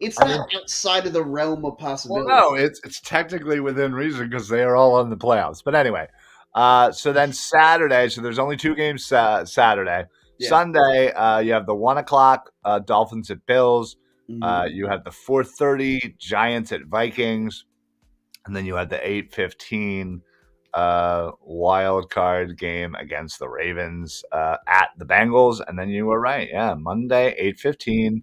it's I mean, not outside of the realm of well, possibility. no, it's technically within reason because they are all in the playoffs. But anyway, so then Saturday, so there's only two games Saturday. Yeah. Sunday, you have the 1 o'clock Dolphins at Bills. Hmm. You have the 4:30 Giants at Vikings, and then you had the 8:15 wild card game against the Ravens at the Bengals, and then you were right, yeah, Monday 8:15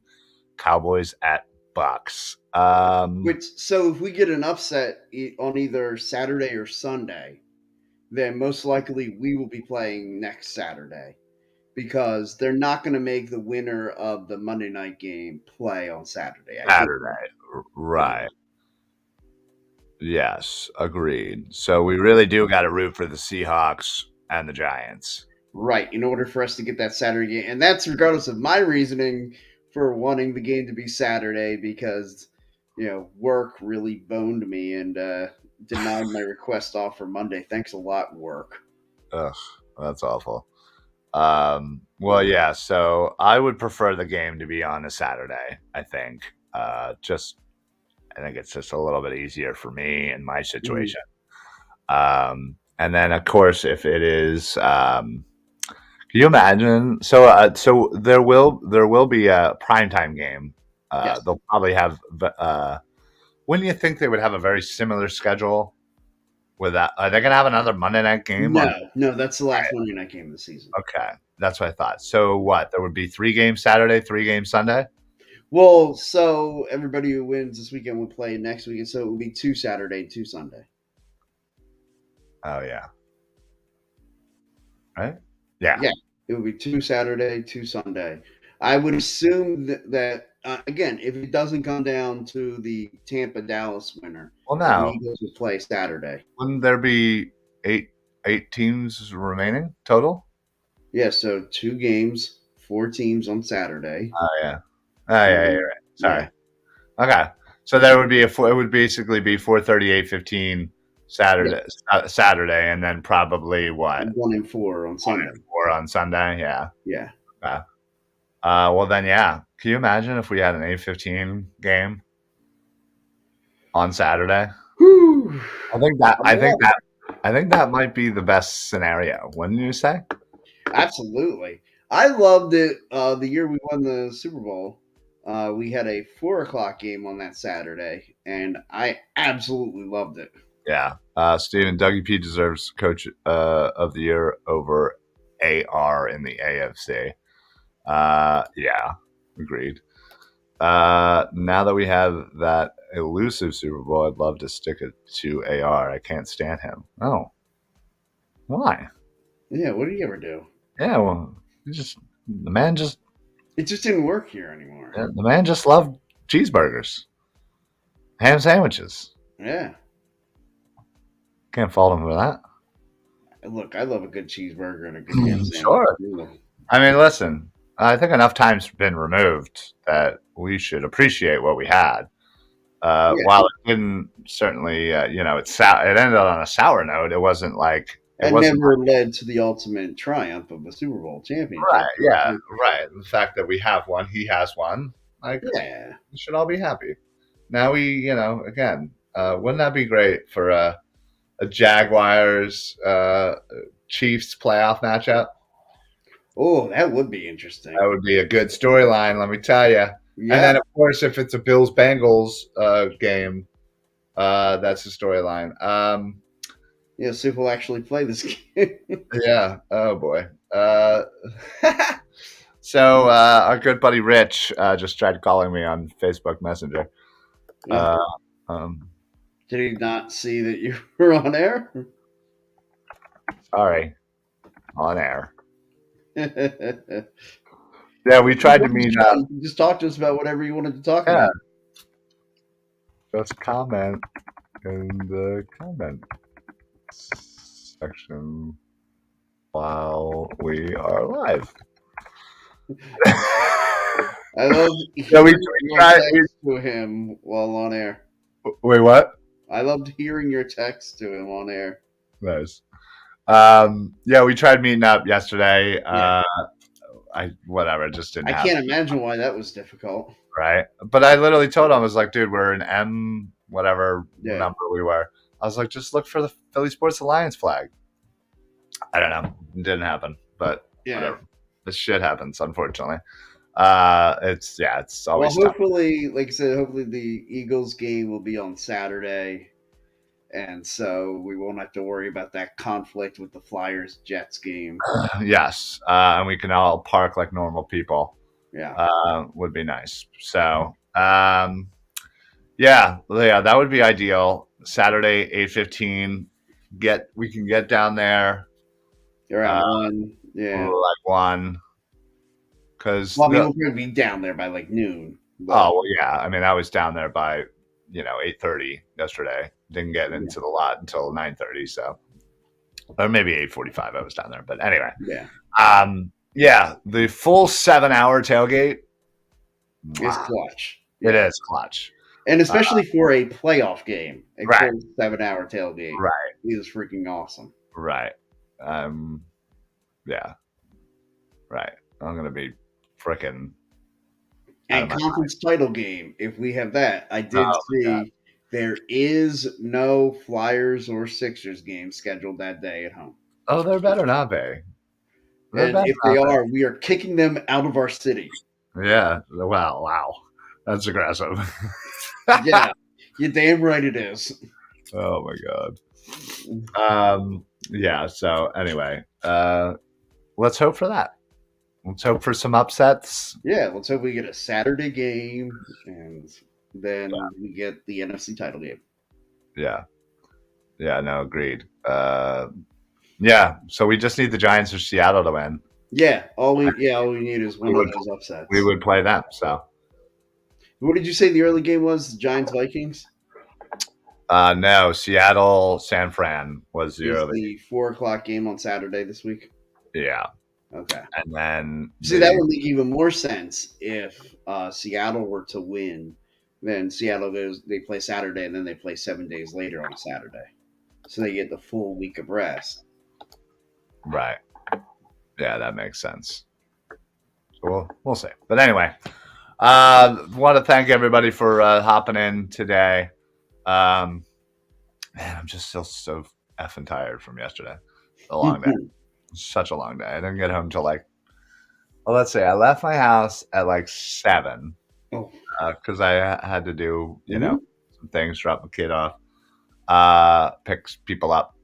Cowboys at Bucks. So if we get an upset on either Saturday or Sunday, then most likely we will be playing next Saturday because they're not going to make the winner of the Monday night game play on Saturday. I think Saturday, Right. Yes, agreed. So we really do got to root for the Seahawks and the Giants. Right, in order for us to get that Saturday game. And that's regardless of my reasoning for wanting the game to be Saturday because, work really boned me and denied my request off for Monday. Thanks a lot, work. Ugh, that's awful. Well, yeah. So I would prefer the game to be on a Saturday. I think. Just I think it's just a little bit easier for me in my Mhm. situation. And then of course, if it is, can you imagine? So there will be a primetime game. Yes. They'll probably have. Wouldn't you think they would have a very similar schedule with that? Are they going to have another Monday night game on? No, no, that's the last Monday night game of the season. Okay, that's what I thought. So what? There would be 3 games Saturday, 3 games Sunday. Well, so everybody who wins this weekend would play next weekend, so it would be two Saturday, two Sunday. Oh yeah, right. Yeah. Yeah, it would be two Saturday, two Sunday. I would assume that again, if it doesn't come down to the Tampa Dallas winner, Well, the now Eagles would play Saturday. wouldn't there be eight teams remaining total? Yeah, so two games, four teams on Saturday. Oh yeah. Oh yeah. You're And right. Sorry. yeah, Okay. So there would be it would basically be 4:38:15 yeah, Saturday, and then probably what, and 1 and 4 on 1 Sunday. and 4 on Sunday. Yeah. Yeah. Okay. Well then, yeah. Can you imagine if we had an 8:15 game on Saturday? Whew. I think that I'm I think all that I think that might be the best scenario. Wouldn't you say? Absolutely. I loved it. The year we won the Super Bowl, we had a 4 o'clock game on that Saturday, and I absolutely loved it. Yeah. Steven, Dougie P deserves Coach of the Year over AR in the AFC. Yeah, agreed. Now that we have that elusive Super Bowl, I'd love to stick it to AR. I can't stand him. Oh, why? Yeah, what did he ever do? Yeah, well, he just the man just It just didn't work here anymore. the man just loved cheeseburgers, ham sandwiches. Yeah. Can't fault him for that. Look, I love a good cheeseburger and a good ham sandwich. Sure. I mean, listen, I think enough time's been removed that we should appreciate what we had. Yeah. While it didn't certainly, it ended on a sour note. It wasn't like it That wasn't never led to the ultimate triumph of a Super Bowl championship. right. Yeah, right. The fact that we have one, he has one. Like Yeah. we should all be happy. Now again, wouldn't that be great for a Jaguars Chiefs playoff matchup? Oh, that would be interesting. That would be a good storyline, let me tell you. And Yeah. then, of course, if it's a Bills Bengals game, that's the storyline. Yeah, see if we'll actually play this game. Yeah. Oh boy. So our good buddy Rich just tried calling me on Facebook Messenger. Yeah. Uh, um, Did he not see that you were on air? Sorry, on air. You Yeah, we tried to meet up. can just talk to us about whatever you wanted to talk Yeah, about. just comment in the comment section while we are live. I love Yeah, we hearing your tried. text to him while on air. Wait, what? I loved hearing your text to him on air. Nice. Yeah, we tried meeting up yesterday. Yeah. I whatever, it just didn't I happen, can't imagine why that was difficult. right? But I literally told him, I was like, dude, we're in M whatever Yeah. number we were. I was like, just look for the Philly Sports Alliance flag. I don't know, it didn't happen, but Yeah. whatever. This shit happens, unfortunately. It's Well, always tough. hopefully, like I said, hopefully the Eagles game will be on Saturday. And so we won't have to worry about that conflict with the Flyers Jets game. Yes, and we can all park like normal people. Yeah. Would be nice. So, yeah, that would be ideal. Saturday, 8:15. We can get down there Around uh, one. Yeah. like one because Well, I mean, we'll probably be down there by like noon. But Oh well, yeah. I mean, I was down there by 8:30 yesterday. Didn't get yeah, into the lot until 9:30. So, or maybe 8:45. I was down there. But anyway, yeah, yeah, the full 7 hour tailgate. it's Mwah, clutch. it Yeah, is clutch. and Uh, especially for a playoff game, a right, full 7 hour tailgate right, is freaking awesome. right. Um, yeah, right. I'm gonna be freaking out of And my. conference title game, if we have that, I did Oh my god. see there is no Flyers or Sixers game scheduled that day at home. Oh, there better not be. There And better if they not be. are, we are kicking them out of our city. Yeah. Wow. Wow. That's aggressive. Yeah, you damn right it is. Oh my god. Yeah, so anyway, let's hope for that. Let's hope for some upsets. Yeah, let's hope we get a Saturday game and then we get the NFC title game. Yeah. Yeah, no, agreed. Yeah, so we just need the Giants or Seattle to win. All we need is We one of would those we upsets. would play them. So, What did you say the early game was? Giants Vikings no, Seattle San Fran was the is early. the 4 o'clock game on Saturday this week. Yeah. Okay. And then See, that would make even more sense if Seattle were to win. Then Seattle goes, they play Saturday, and then they play 7 days later on a Saturday, so they get the full week of rest. right. Yeah, that makes sense. So we'll see. But anyway, want to thank everybody for hopping in today. Um, man, I'm just still so effing tired from yesterday. A long day. Such a long day. I didn't get home till well, let's say I left my house at 7 Oh, because I had to do, mhm. some things, drop the kid off, pick people up.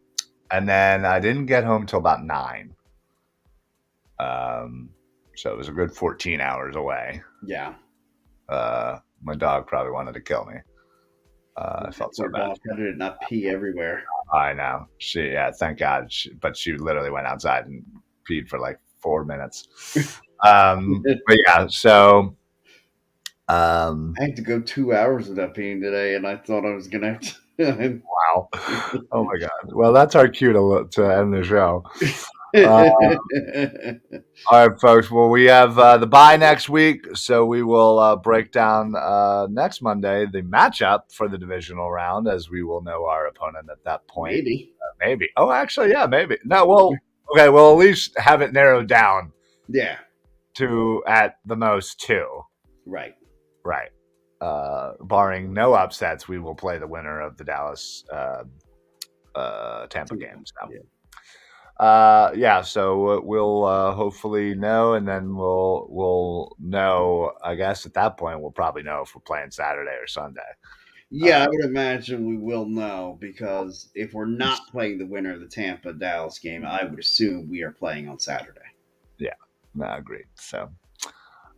And then I didn't get home till about 9. Um, so it was a good 14 hours away. Yeah. My dog probably wanted to kill me. I That felt so poor bad. dog. How did it not pee everywhere? I know. Yeah, thank God. But she literally went outside and peed for 4 minutes. But yeah, so I had to go 2 hours without peeing today, and I thought I was gonna have to. wow. Oh my God. Well, that's our cue to end the show. Uh, all right, folks. Well, we have the bye next week, so we will break down next Monday the matchup for the divisional round, as we will know our opponent at that point. Maybe. Maybe. Oh, actually, yeah, maybe. No, well, okay. We'll at least have it narrowed down Yeah. to at the most 2. Right. Right. Barring no upsets, we will play the winner of the Dallas Tampa game. So. Yeah. Yeah, so we'll hopefully know, and then we'll know. I guess at that point we'll probably know if we're playing Saturday or Sunday. Yeah, I would imagine we will know because if we're not playing the winner of the Tampa Dallas game, I would assume we are playing on Saturday. Yeah, no, agreed. So,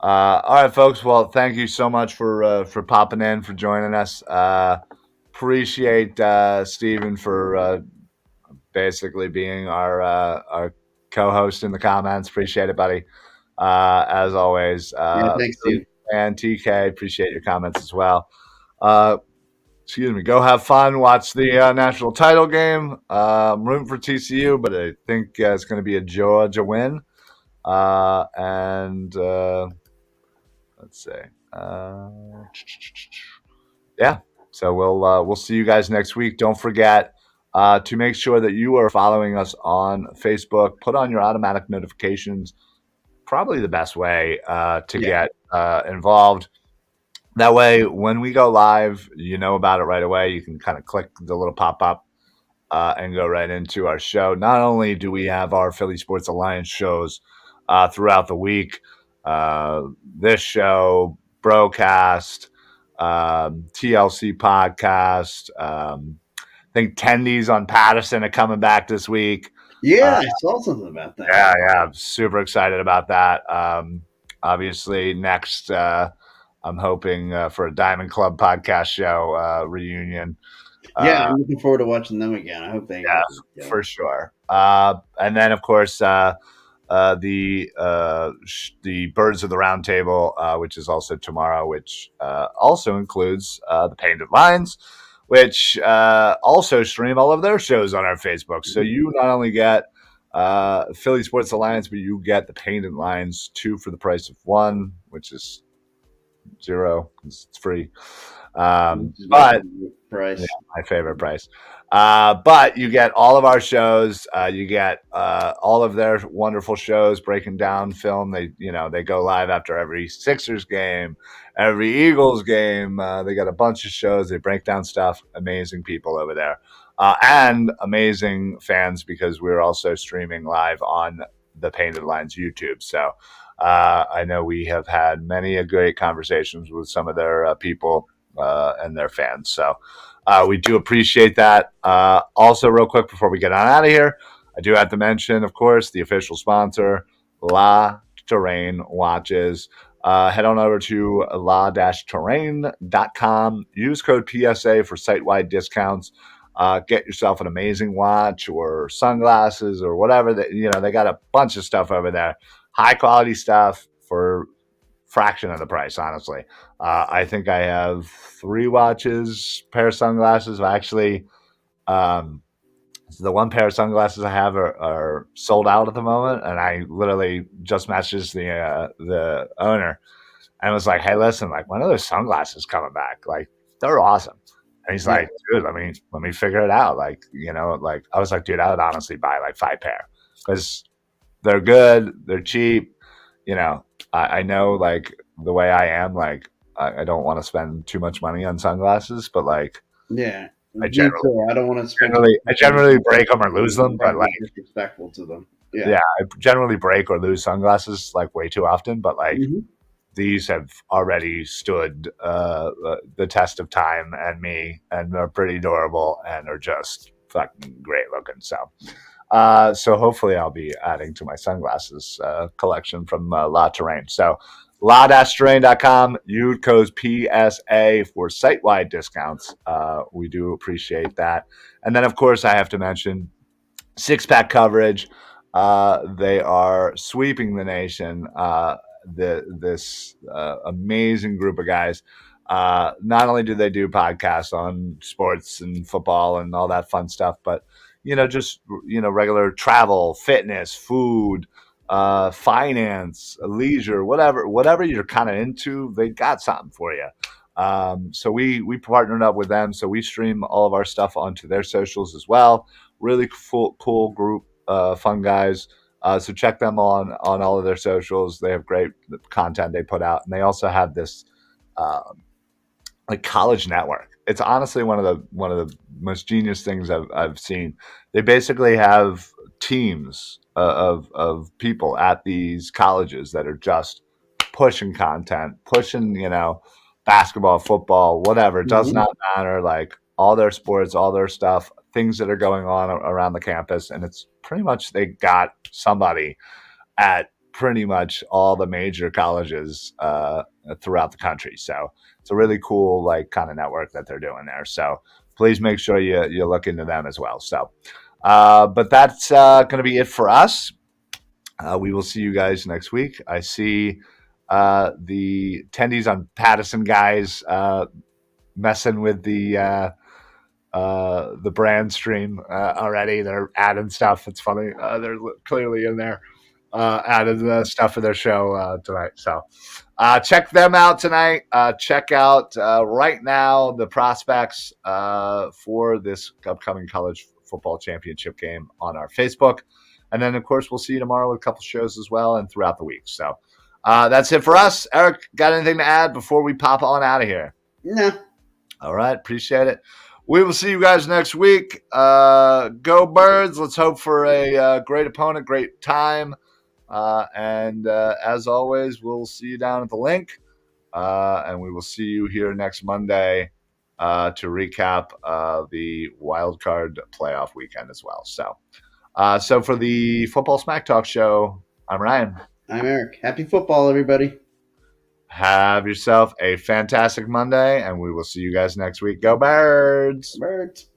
all right, folks. Well, thank you so much for popping in, for joining us. Appreciate Steven for basically being our co-host in the comments. Appreciate it, buddy. As always, Yeah, thanks, Steve. and TK, appreciate your comments as well. Excuse me. Go have fun. Watch the national title game. I'm rooting for TCU, but I think it's going to be a Georgia win. And let's see. Yeah. So we'll see you guys next week. Don't forget to make sure that you are following us on Facebook. Put on your automatic notifications. Probably the best way to Yeah. get involved. That way, when we go live, you know about it right away. You can kind of click the little pop up and go right into our show. Not only do we have our Philly Sports Alliance shows throughout the week, this show, Broadcast, TLC podcast. I think Tendies on Patterson are coming back this week. Yeah, I saw something about that. Yeah, I'm super excited about that. Obviously, next, I'm hoping for a Diamond Club podcast show reunion. Yeah, I'm looking forward to watching them again. I hope they Yeah, get for sure. And then, of course, the Birds of the Round Table, which is also tomorrow, which also includes the Painted Lines, which also stream all of their shows on our Facebook. So you not only get Philly Sports Alliance, but you get the Painted Lines two for the price of one, which is zero because it's free. Which is my But favorite yeah, price. my favorite price. But you get all of our shows. You get all of their wonderful shows breaking down film. They go live after every Sixers game, every Eagles game. They got a bunch of shows. They break down stuff. Amazing people over there, and amazing fans because we're also streaming live on the Painted Lines YouTube. So I know we have had many a great conversations with some of their people and their fans. So we do appreciate that. Also, real quick before we get on out of here, I do have to mention, of course, the official sponsor, La Terrain Watches. Head on over to la-terrain.com. Use code PSA for site-wide discounts. Get yourself an amazing watch or sunglasses or whatever. They got a bunch of stuff over there. High quality stuff for fraction of the price, honestly. I think I have three watches, pair of sunglasses. Actually, um, the one pair of sunglasses I have are sold out at the moment, and I literally just messaged the owner and was like, "Hey, listen, like, when are those sunglasses coming back? Like, they're awesome." And he's Yeah, like, "Dude, let me figure it out." Like, like I was like, "Dude, I would honestly buy like five pair because they're good, they're cheap." I know like the way I am, like I don't want to spend too much money on sunglasses, but like yeah. I Me generally too. I don't want to spend too generally I much money generally break them or lose them, trying but to like be disrespectful to them. Yeah. yeah, I generally break or lose sunglasses like way too often, but like Hmm. these have already stood the test of time and me, and they're pretty durable and are just fucking great looking. So hopefully I'll be adding to my sunglasses collection from La Terrain. So la-terrain.com, use code PSA for site-wide discounts. We do appreciate that. And then, of course, I have to mention Six Pack Coverage. They are sweeping the nation. This amazing group of guys. Not only do they do podcasts on sports and football and all that fun stuff, but just regular travel, fitness, food, finance, leisure, whatever you're kind of into, they got something for you. So we partnered up with them, so we stream all of our stuff onto their socials as well. Really cool group, fun guys. So check them on all of their socials. They have great content they put out, and they also have this uh, like college network. It's honestly one of the most genius things I've seen. They basically have teams of people at these colleges that are just pushing content, pushing basketball, football, whatever. It does Hmm. not matter. Like all their sports, all their stuff, things that are going on around the campus, and it's pretty much they got somebody at pretty much all the major colleges throughout the country. So it's a really cool like kind of network that they're doing there. So please make sure you look into them as well. So, but that's going to be it for us. We will see you guys next week. I see the attendees on Pattison guys messing with the brand stream already. They're adding stuff. It's funny. They're clearly in there added the stuff for their show tonight. So check them out tonight. Check out right now the prospects for this upcoming college football championship game on our Facebook. And then, of course, we'll see you tomorrow with a couple shows as well and throughout the week. So that's it for us. Eric, got anything to add before we pop on out of here? No. All right. Appreciate it. We will see you guys next week. Go Birds. Let's hope for a great opponent, great time. And as always, we'll see you down at the link. And we will see you here next Monday to recap the wild card playoff weekend as well. So for the Football Smack Talk show, I'm Ryan. I'm Eric. Happy football, everybody. Have yourself a fantastic Monday, and we will see you guys next week. Go Birds! Birds.